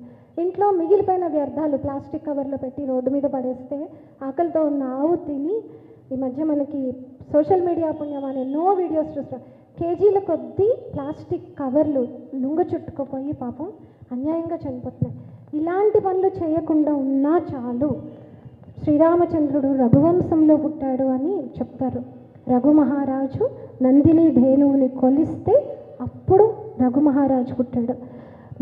ఇంట్లో మిగిలిపోయిన వ్యర్థాలు ప్లాస్టిక్ కవర్లో పెట్టి రోడ్డు మీద పడేస్తే ఆకలితో ఉన్న ఆవు తిని, ఈ మధ్య మనకి సోషల్ మీడియా పుణ్యమని ఎన్నో వీడియోస్ చూస్తాం, కేజీల కొద్దీ ప్లాస్టిక్ కవర్లు లుంగ చుట్టుకుపోయి పాపం అన్యాయంగా చనిపోతున్నాయి. ఇలాంటి పనులు చేయకుండా ఉన్నా చాలు. శ్రీరామచంద్రుడు రఘువంశంలో పుట్టాడు అని చెప్తారు. రఘు మహారాజు నందిని ధేనువుని కొలిస్తే అప్పుడు రఘు మహారాజు పుట్టాడు.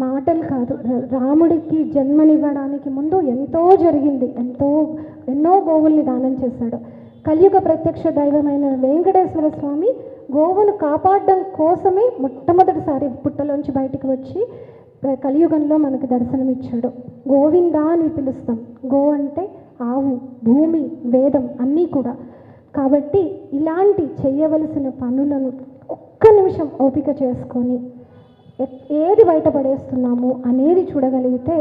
మాటలు కాదు, రాముడికి జన్మనివ్వడానికి ముందు ఎంతో జరిగింది, ఎన్నో గోవుల్ని దానం చేశాడు. కలియుగ ప్రత్యక్ష దైవమైన వెంకటేశ్వర స్వామి గోవును కాపాడడం కోసమే మొట్టమొదటిసారి పుట్టలోంచి బయటికి వచ్చి కలియుగంలో మనకు దర్శనమిచ్చాడు. గోవిందా అని పిలుస్తాం. గో అంటే ఆవు, భూమి, వేదం అన్నీ కూడా. కాబట్టి ఇలాంటి చేయవలసిన పనులను ఒక్క నిమిషం ఓపిక చేసుకొని ఏది బయటపడేస్తున్నాము అనేది చూడగలిగితే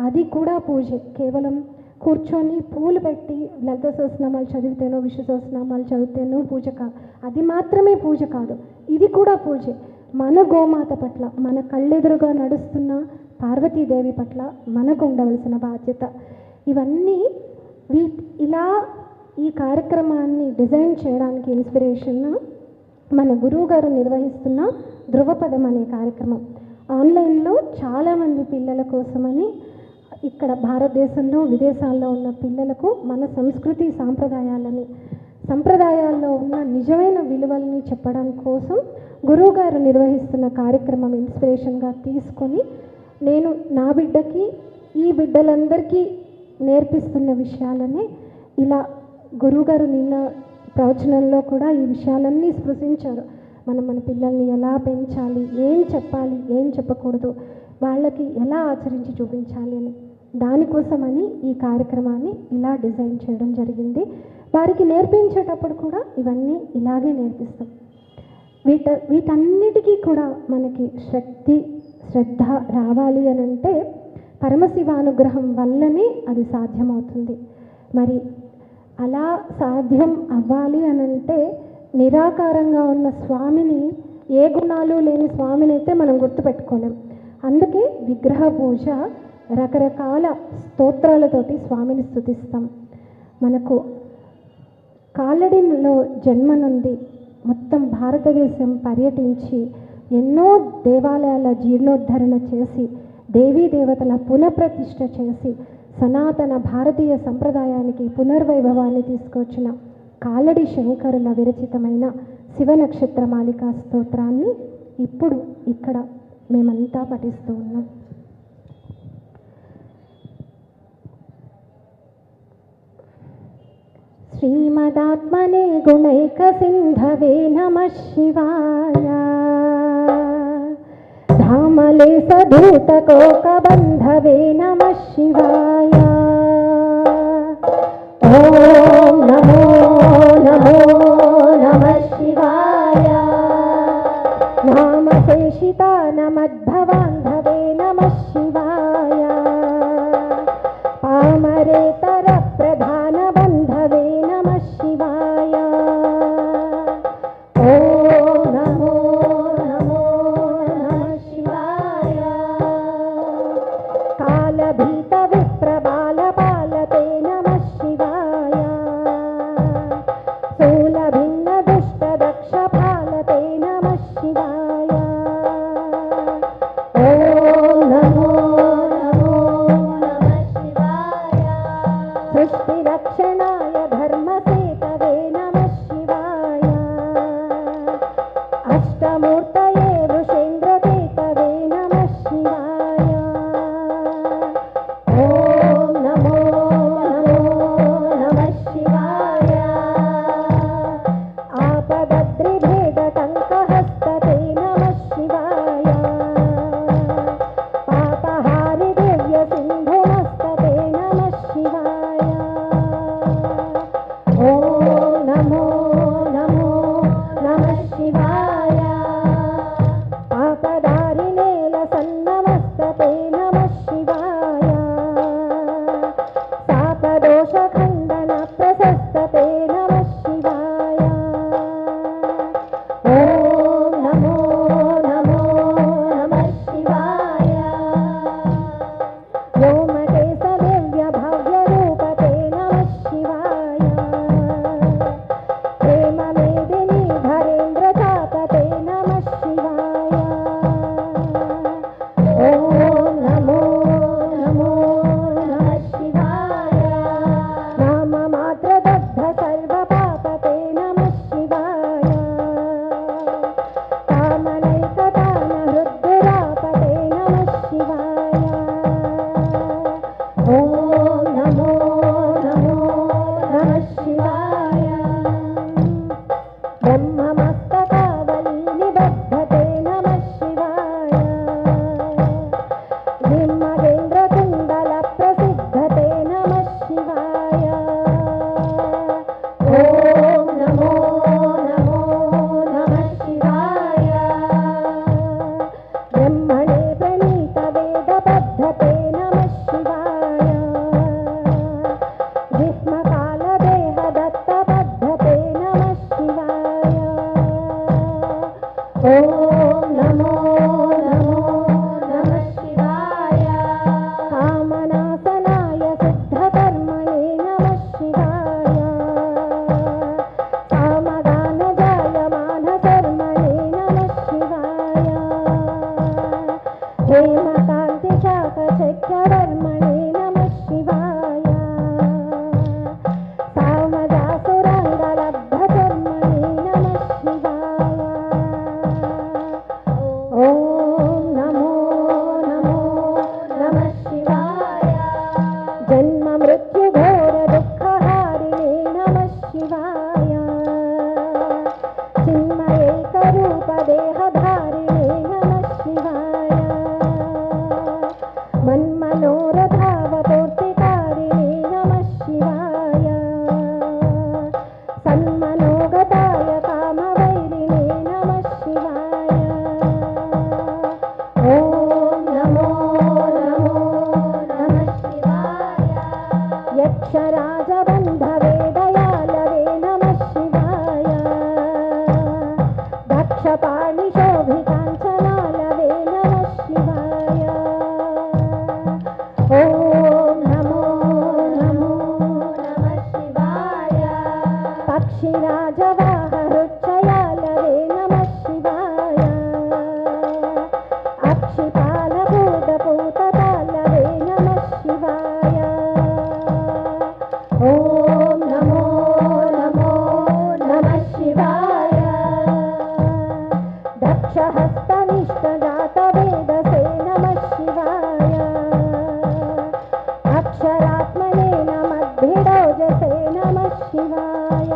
అది కూడా పూజే. కేవలం కూర్చొని పూలు పెట్టి లలిత సహస్రనామాలు చదివితేనో విష్ణు సహస్రనామాలు చదివితేనో పూజ కాదు, అది మాత్రమే పూజ కాదు, ఇది కూడా పూజే. మన గోమాత పట్ల, మన కళ్ళెదురుగా నడుస్తున్న పార్వతీదేవి పట్ల మనకు ఉండవలసిన బాధ్యత. ఇవన్నీ ఇలా ఈ కార్యక్రమాన్ని డిజైన్ చేయడానికి ఇన్స్పిరేషన్ మన గురువు గారు నిర్వహిస్తున్న ధృవపదం అనే కార్యక్రమం. ఆన్లైన్లో చాలామంది పిల్లల కోసమని ఇక్కడ భారతదేశంలో విదేశాల్లో ఉన్న పిల్లలకు మన సంస్కృతి సంప్రదాయాల్లో ఉన్న నిజమైన విలువల్ని చెప్పడం కోసం గురువుగారు నిర్వహిస్తున్న కార్యక్రమం ఇన్స్పిరేషన్గా తీసుకొని నేను నా బిడ్డకి, ఈ బిడ్డలందరికీ నేర్పిస్తున్న విషయాలనే ఇలా గురువుగారు నిన్న ప్రవచనంలో కూడా ఈ విషయాలన్నీ స్పృశించారు. మన పిల్లల్ని ఎలా పెంచాలి, ఏం చెప్పాలి, ఏం చెప్పకూడదు, వాళ్ళకి ఎలా ఆచరించి చూపించాలి అని. దానికోసమని ఈ కార్యక్రమాన్ని ఇలా డిజైన్ చేయడం జరిగింది. వారికి నేర్పించేటప్పుడు కూడా ఇవన్నీ ఇలాగే నేర్పిస్తాం. వీటన్నిటికీ కూడా మనకి శ్రద్ధ రావాలి అని అంటే పరమశివానుగ్రహం వల్లనే అది సాధ్యమవుతుంది. మరి అలా సాధ్యం అవ్వాలి అని అంటే నిరాకారంగా ఉన్న స్వామిని, ఏ గుణాలు లేని స్వామిని అయితే మనం గుర్తుపెట్టుకోలేం. అందుకే విగ్రహ పూజ రకరకాల స్తోత్రాలతోటి స్వామిని స్తుతిస్తాం. మనకు కాలడిలో జన్మ నుండి మొత్తం భారతదేశం పర్యటించి ఎన్నో దేవాలయాల జీర్ణోద్ధరణ చేసి దేవీ దేవతల పునఃప్రతిష్ఠ చేసి సనాతన భారతీయ సంప్రదాయానికి పునర్వైభవాన్ని తీసుకొచ్చిన కాలడి శంకరుల విరచితమైన శివ నక్షత్ర మాలికా స్తోత్రాన్ని ఇప్పుడు ఇక్కడ మేమంతా పఠిస్తూ ఉన్నాం. శ్రీమదాత్మనే గుణైక సింధవే నమః శివాయ. ధామలే సధూతకోకబంధవే నమః శివాయ. ఓం నమో నమో నమః శివాయ. నామశేషితానమద్భవాంధవే నమః శివాయ. పామరేతర ప్రధాన బంధవే నమః శివాయ. ఓం నమో నమో నమః శివాయ. కాలభీత విప్రబాల పాలతే నమః శివాయ. శూలభిన్న దుష్ట దక్ష పాలతే నమః శివాయ. ఓం నమో నమో నమః శివాయ. సృష్టి రక్షణాయ ధర్మసేతవే నమః శివాయ. అష్టమూర్తయే వృషేంద్రకేతవే నమః శివాయ. ఓం నమో నమో నమః శివాయ. ఆపదద్రిభేదటంకహస్తతే నమః శివాయ. పాపహారి దివ్య సింధుమస్తతే నమః శివాయ. ఓం నమో నమో ఓం నమో నమో నమః శివాయ కామనాశనాయ సిద్ధకర్మణే నమః శివాయ కామగానజాయ మానకర్మణే నమః శివాయ హేమకాంతి శాఖచక్రవర్మణే నమః శివాయ సామదాసురంగలబ్ధకర్మణే నమః శివాయ ఓం నమో నమో నమః శివాయ జన్మ మృత్యు ఘోర దుఃఖహారిణే నమః శివాయ చిన్మయేకరూప దేహధారిణే నమః శివాయ మన్మనోరథావపూర్తికారిణే నమః శివాయ సన్మనోగతాయ కామవైరిణే నమః శివాయ ఓం నమో నమో నమః శివాయ యక్షరాజబంధవే దయాలవే నమః శివాయ దక్షపాణిశోభికాంచనాలవే నమః శివాయ ఓం నమో నమో నమః శివాయ పక్షిరాజవాహరుచ్చయాలవే నమః శివాయ అక్షిపాలభూతపూతతాలవే నమః శివాయ ఓం నమో నమో నమః శివాయ దక్షహస్తనిష్టజాతవేదసే నమః శివాయ అక్షరాత్మనే నమద్భిడోజసే నమః శివాయ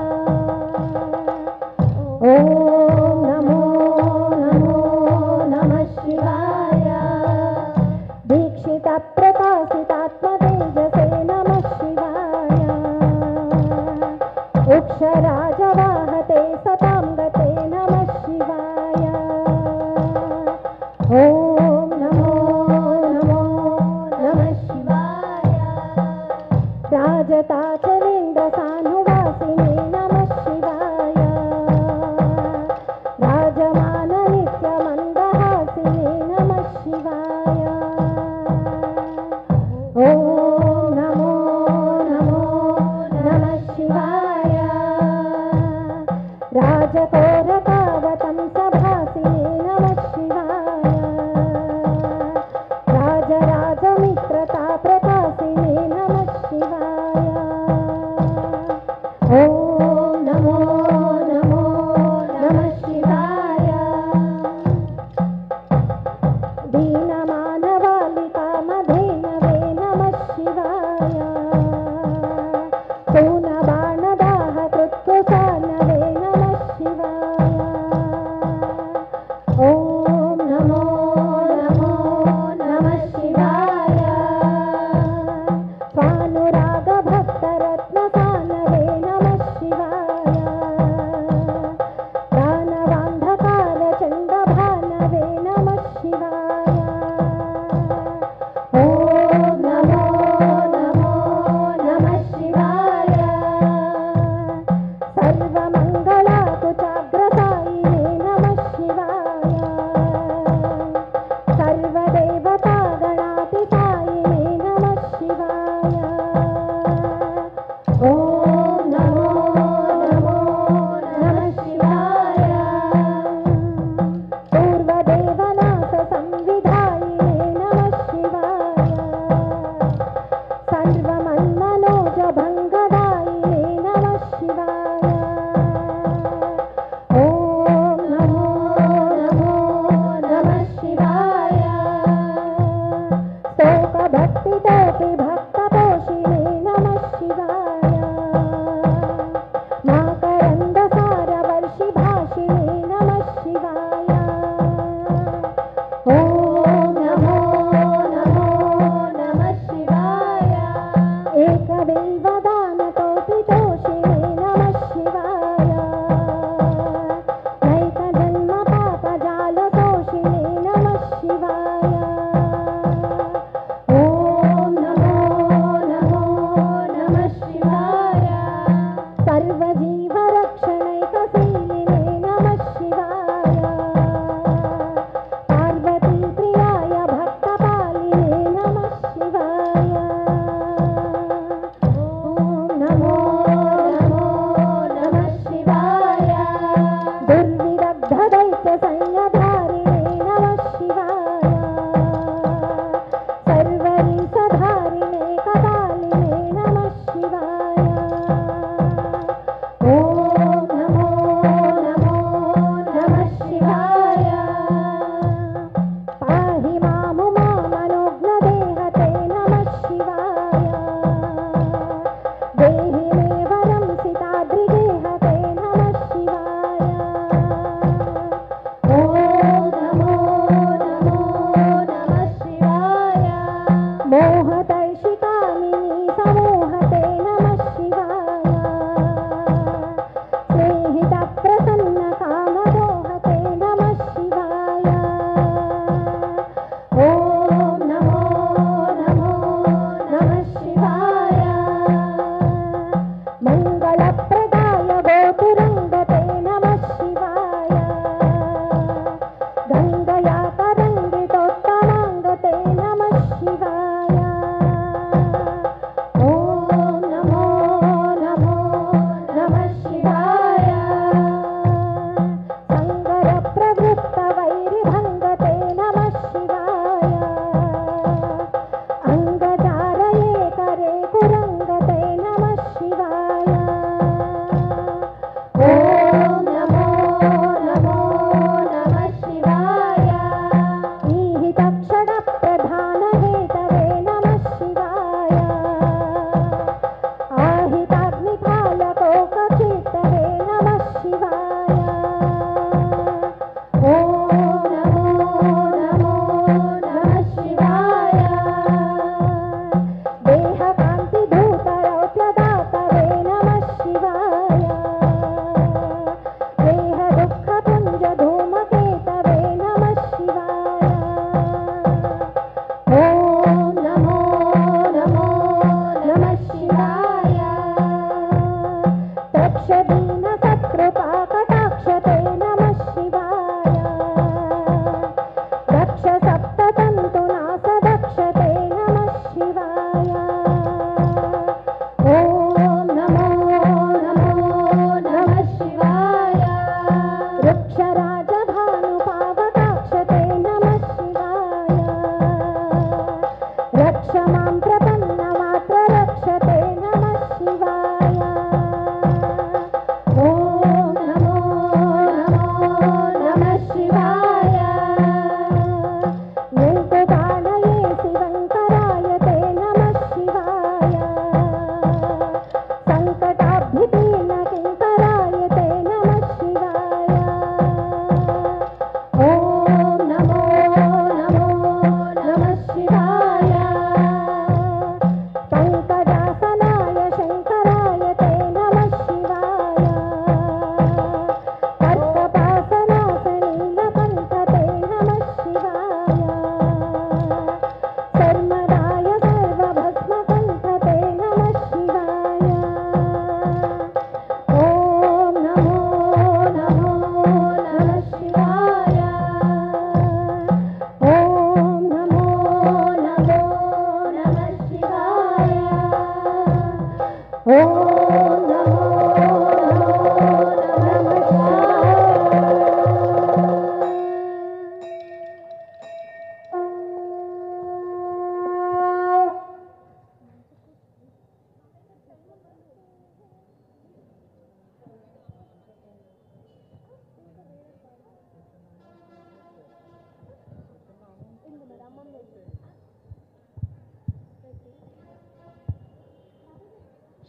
ఓం నమో నమో నమః శివాయ దీక్షిత ప్రకాశితాత్మతేజసే నమః శివాయ ఉక్షరాజవాహతే సతాం గతే నమః శివాయ ఓం నమో నమో నమః శివాయ రాజతాచలేంద్రసానువాసినే నమః శివాయ రాజమాన నిత్యమందహాసినే నమః శివాయ ఓం నమో నమో నమః శివాయ రాజకోరకావతం సభాసినే నమః శివాయ రాజరాజమిత్రతా ప్రకాశినే నమః శివాయ ఓం నమో నమో నమః శివాయ దీనమానవాళికామధేనవే నమః శివాయ శూనబాణదాహకృత్కుశానవే నమః శివాయ ఓం నమో నమో నమః శివాయ స్వానురాగభక్తరత్నసానవే నమః శివాయ దానవాంధకారచండభానవే నమః శివాయ ఓం నమో నమో నమః శివాయ సర్వమంగళాకుచాగ్రసాయినే నమః శివాయ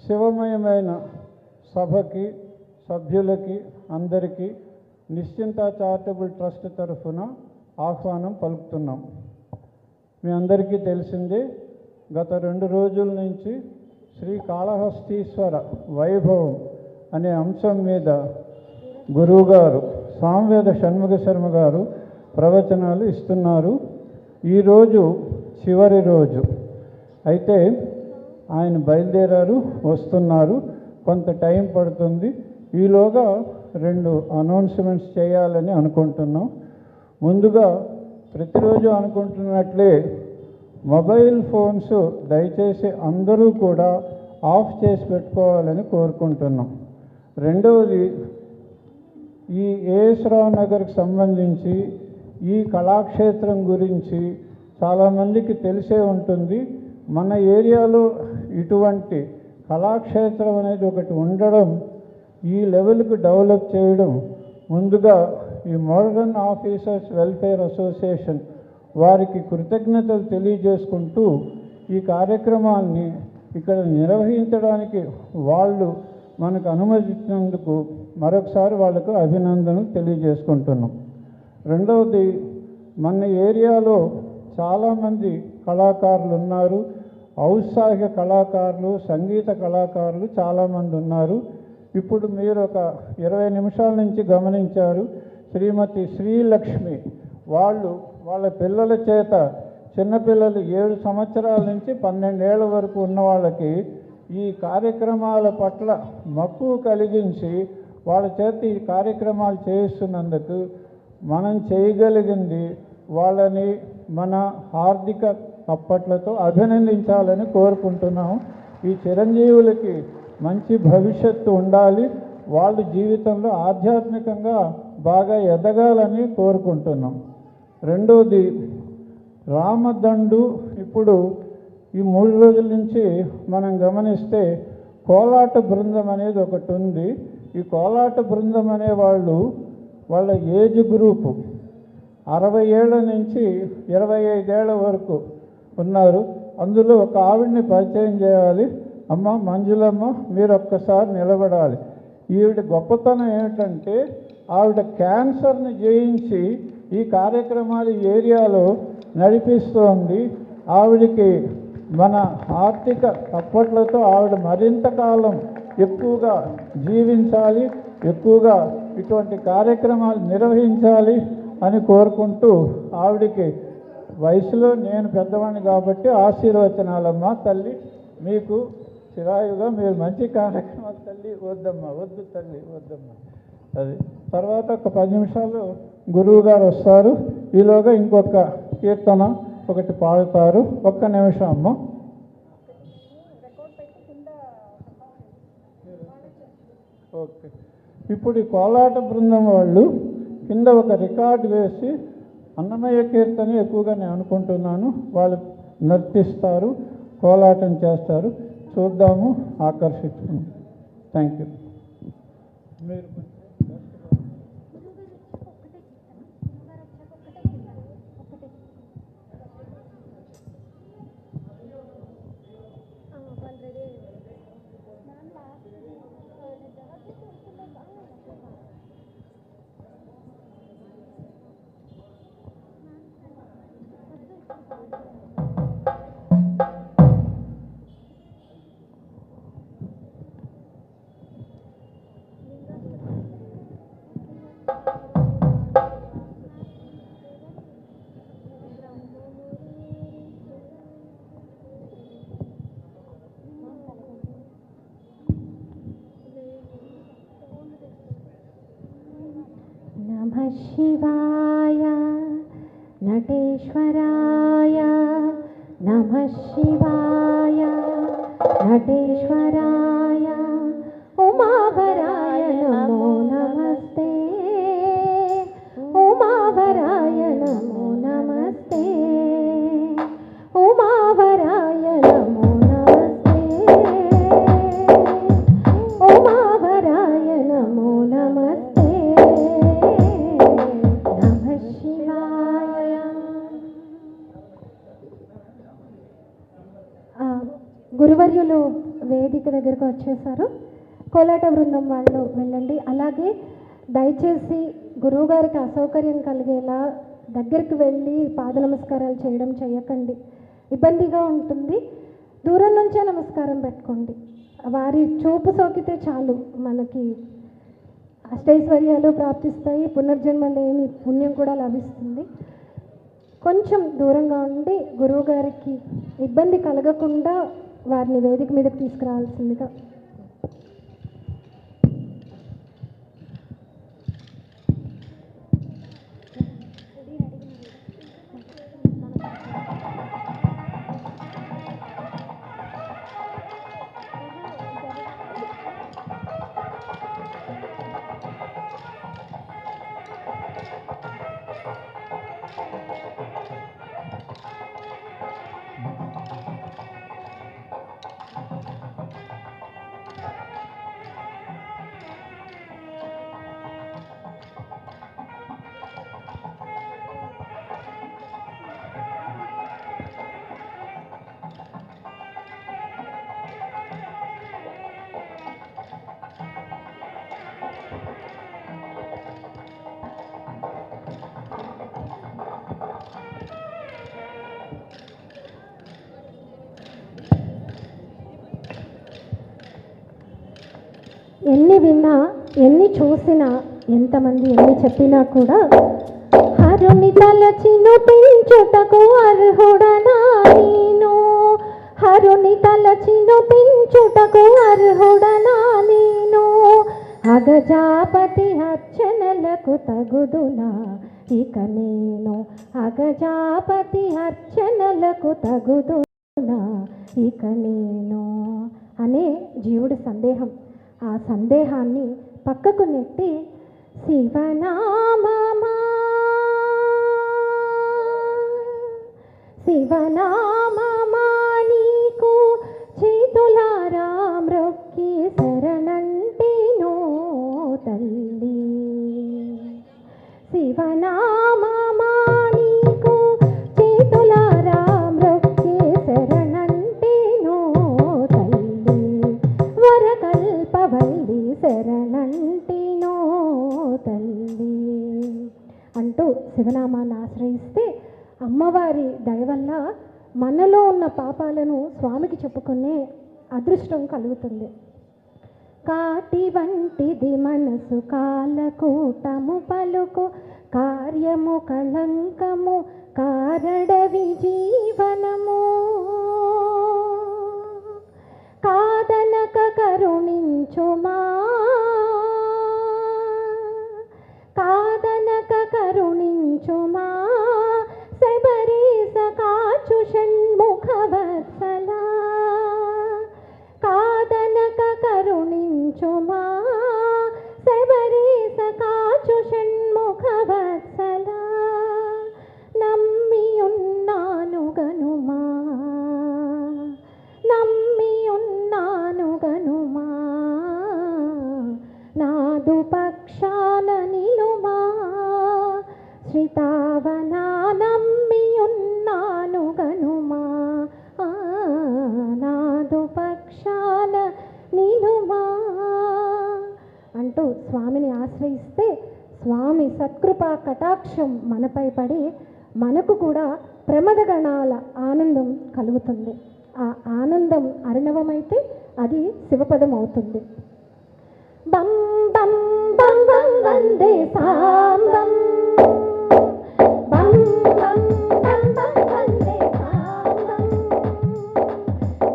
శివమయమైన సభకి, సభ్యులకి అందరికీ నిశ్చింత చారిటబుల్ ట్రస్ట్ తరఫున ఆహ్వానం పలుకుతున్నాం. మీ అందరికీ తెలిసిందే, గత 2 రోజుల నుంచి శ్రీకాళహస్తీశ్వర వైభవం అనే అంశం మీద గురువుగారు సామవేద షణ్ముగ శర్మ గారు ప్రవచనాలు ఇస్తున్నారు. ఈరోజు చివరి రోజు అయితే ఆయన బయలుదేరారు, వస్తున్నారు. కొంత టైం పడుతుంది. ఈలోగా 2 అనౌన్స్మెంట్స్ చేయాలని అనుకుంటున్నాం. ముందుగా ప్రతిరోజు అనుకుంటున్నట్లే మొబైల్ ఫోన్స్ దయచేసి అందరూ కూడా ఆఫ్ చేసి పెట్టుకోవాలని కోరుకుంటున్నాం. రెండవది, ఈ ఏఎస్ రావు నగర్కి సంబంధించి ఈ కళాక్షేత్రం గురించి చాలామందికి తెలిసే ఉంటుంది. మన ఏరియాలో ఇటువంటి కళాక్షేత్రం అనేది ఒకటి ఉండడం, ఈ లెవెల్కి డెవలప్ చేయడం ముందుగా ఈ మోడర్న్ ఆఫీసర్స్ వెల్ఫేర్ అసోసియేషన్ వారికి కృతజ్ఞతలు తెలియజేసుకుంటూ ఈ కార్యక్రమాన్ని ఇక్కడ నిర్వహించడానికి వాళ్ళు మనకు అనుమతించినందుకు మరొకసారి వాళ్ళకు అభినందనలు తెలియజేసుకుంటున్నాం. రెండవది, మన ఏరియాలో చాలామంది కళాకారులు ఉన్నారు. ఔత్సాహిక కళాకారులు, సంగీత కళాకారులు చాలామంది ఉన్నారు. ఇప్పుడు మీరు ఒక 20 నిమిషాల నుంచి గమనించారు, శ్రీమతి శ్రీలక్ష్మి వాళ్ళ పిల్లల చేత, చిన్నపిల్లలు 7 సంవత్సరాల నుంచి 12 ఏళ్ల వరకు ఉన్న వాళ్ళకి ఈ కార్యక్రమాల పట్ల మక్కువ కలిగించి వాళ్ళ చేత ఈ కార్యక్రమాలు చేయిస్తున్నందుకు మనం చేయగలిగింది వాళ్ళని మన హార్దిక తప్పట్లతో అభినందించాలని కోరుకుంటున్నాం. ఈ చిరంజీవులకి మంచి భవిష్యత్తు ఉండాలి, వాళ్ళ జీవితంలో ఆధ్యాత్మికంగా బాగా ఎదగాలని కోరుకుంటున్నాం. రెండోది, రామదండు ఇప్పుడు ఈ 3 రోజుల నుంచి మనం గమనిస్తే కోలాట బృందం అనేది ఒకటి ఉంది. ఈ కోలాట బృందం అనే వాళ్ళ ఏజ్ గ్రూపు 60 ఏళ్ల నుంచి 25 ఏళ్ల వరకు ఉన్నారు. అందులో ఒక ఆవిడ్ని పరిచయం చేయాలి. అమ్మ మంజులమ్మ, మీరు ఒక్కసారి నిలబడాలి. ఈవిడ గొప్పతనం ఏమిటంటే ఆవిడ క్యాన్సర్ని జయించి ఈ కార్యక్రమాలు ఏరియాలో నడిపిస్తోంది. ఆవిడికి మన ఆర్థిక తప్పట్లతో ఆవిడ మరింత కాలం ఎక్కువగా జీవించాలి, ఎక్కువగా ఇటువంటి కార్యక్రమాలు నిర్వహించాలి అని కోరుకుంటూ, ఆవిడికి వయసులో నేను పెద్దవాడిని కాబట్టి ఆశీర్వచనాలమ్మా. తల్లి, మీకు చిరాయుగా మీరు మంచి కార్యక్రమాలు. తల్లి వద్దమ్మా, వద్దు తల్లి, వద్దమ్మా. అది తర్వాత ఒక 10 నిమిషాలు గురువు గారు వస్తారు. ఈలోగా ఇంకొక కీర్తన ఒకటి పాడుతారు. 1 నిమిషం అమ్మ. ఓకే. ఇప్పుడు ఈ కోలాట బృందం వాళ్ళు కింద ఒక రికార్డు వేసి అన్నమయ్య కీర్తన ఎక్కువగా నేను అనుకుంటున్నాను, వాళ్ళు నర్తిస్తారు, కోలాటం చేస్తారు. చూద్దాము, ఆకర్షించుకుందాం. Thank you. మీరు नमः शिवाय नटेश्वराय, नमः शिवाय नटेश्वराय, उमाभराय नमो नमस्ते, उमाभराय नमो नमस्ते, उमाभराय नमो नमस्ते, उमाभराय नमो नमस्ते, नमः शिवाय। గురువర్యులు వేదిక దగ్గరకు వచ్చేసారు. కోలాట బృందం వాళ్ళు వెళ్ళండి. అలాగే దయచేసి గురువుగారికి అసౌకర్యం కలిగేలా దగ్గరికి వెళ్ళి పాద నమస్కారాలు చేయకండి, ఇబ్బందిగా ఉంటుంది. దూరం నుంచే నమస్కారం పెట్టుకోండి. వారి చూపు సోకితే చాలు మనకి అష్టైశ్వర్యాలు ప్రాప్తిస్తాయి, పునర్జన్మ లేని పుణ్యం కూడా లభిస్తుంది. కొంచెం దూరంగా ఉండి గురువుగారికి ఇబ్బంది కలగకుండా వారిని వేదిక మీదకి తీసుకురావాల్సిందిగా. ఎన్ని విన్నా, ఎన్ని చూసినా, ఎంతమంది ఎన్ని చెప్పినా కూడా హరుని తలచిను పెంచుటకు అర్హుడనా నేను, హరుని తలచిను పెంచుటకు అర్హుడనా నేను, అగజాపతి అర్చనలకు తగుదునా ఇక నేను, అగజాపతి అర్చనలకు తగుదునా ఇక నేను అనే జీవుడి సందేహం. ఆ సందేహాన్ని పక్కకు నెట్టి శివనామమా శివనామమా నీకు చేతులారా మ్రొక్కి శరణంటేనో తల్లి, శివనామమా నీకు చేతులారా మ్రొక్కి శరణంటేనో తల్లి, వరకల్పవల్లి శరణంటినో తల్లి అంటూ శివనామాన్ని ఆశ్రయిస్తే అమ్మవారి దయ వల్ల మనలో ఉన్న పాపాలను స్వామికి చెప్పుకునే అదృష్టం కలుగుతుంది. కాటి వంటిది మనసు కాలకూటము పలుకు కార్యము కళంకము కారడవి జీవనము, కాదనక కరుణించుమా కాదనక కరుణించుమా శబరీస కాచు షణ్ముఖ వత్సల, కాదనక కరుణించుమా శబరీస కాచు షణ్ముఖ వత్సల, నమ్మియున్నాను గనుమా నమ్మియున్నాను గనుమా నాదు పక్షాన నిలుమా, శ్రీతావనా నమ్మియున్నాను గనుమా నాదు పక్షాన నిలుమా అంటూ స్వామిని ఆశ్రయిస్తే స్వామి సత్కృపా కటాక్షం మనపై పడి మనకు కూడా ప్రమదగణాల ఆనందం కలుగుతుంది. ఆ ఆనందం అర్ణవమైతే అది శివపదం అవుతుంది. బం బం బం బం వందే సాంబం, బం బం బం బం వందే సాంబం,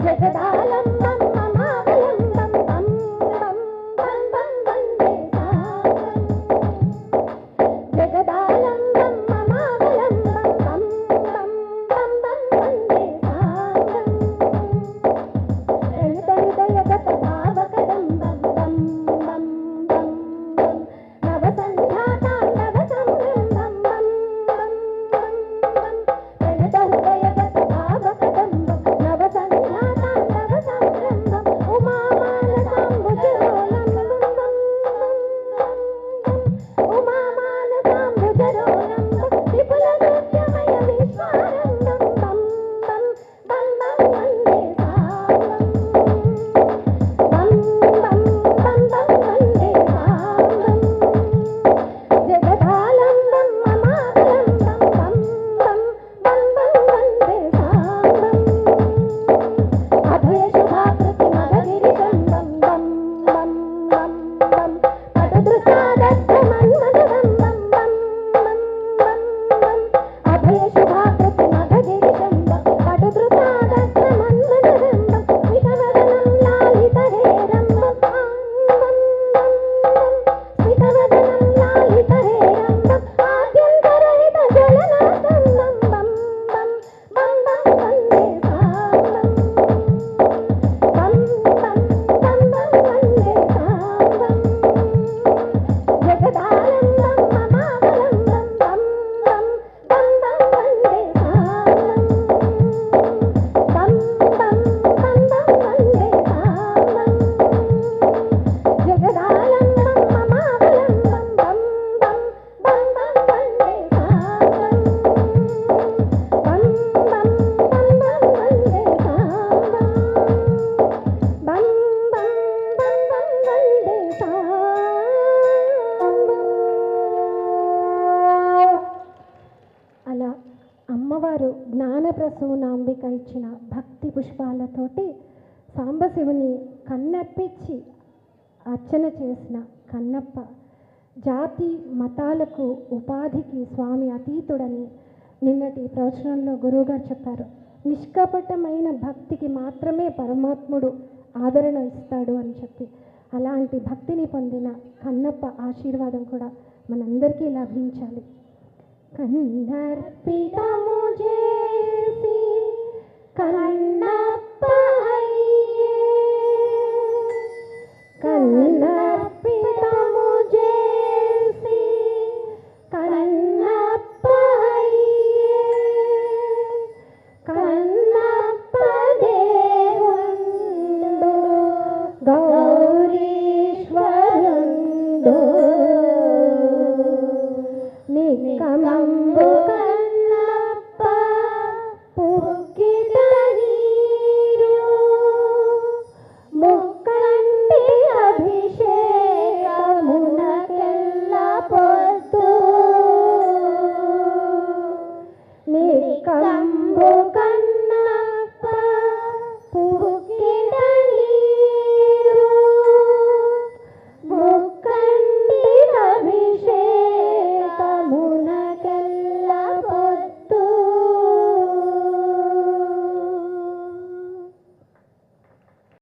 జగదాలంబం మమావలంబం, బం బం బం బం వందే సాంబం, జగదాలంబం మమావలంబం, బం బం బం బం వందే సాంబం, హృదయగత భావకదంబం, బం బం బం బం నవసంధ్యాతాండవ సంభ్రమం, అమ్మవారు జ్ఞానప్రసూనాంబిక ఇచ్చిన భక్తి పుష్పాలతోటి సాంబశివుని కన్నర్పించి అర్చన చేసిన కన్నప్ప జాతి మతాలకు ఉపాధికి స్వామి అతీతుడని నిన్నటి ప్రవచనంలో గురువుగారు చెప్పారు. నిష్కపటమైన భక్తికి మాత్రమే పరమాత్ముడు ఆదరణ ఇస్తాడు అని చెప్పి, అలాంటి భక్తిని పొందిన కన్నప్ప ఆశీర్వాదం కూడా మనందరికీ లభించాలి. కన్నర్పితము చేసి కన్నప్ప కన్న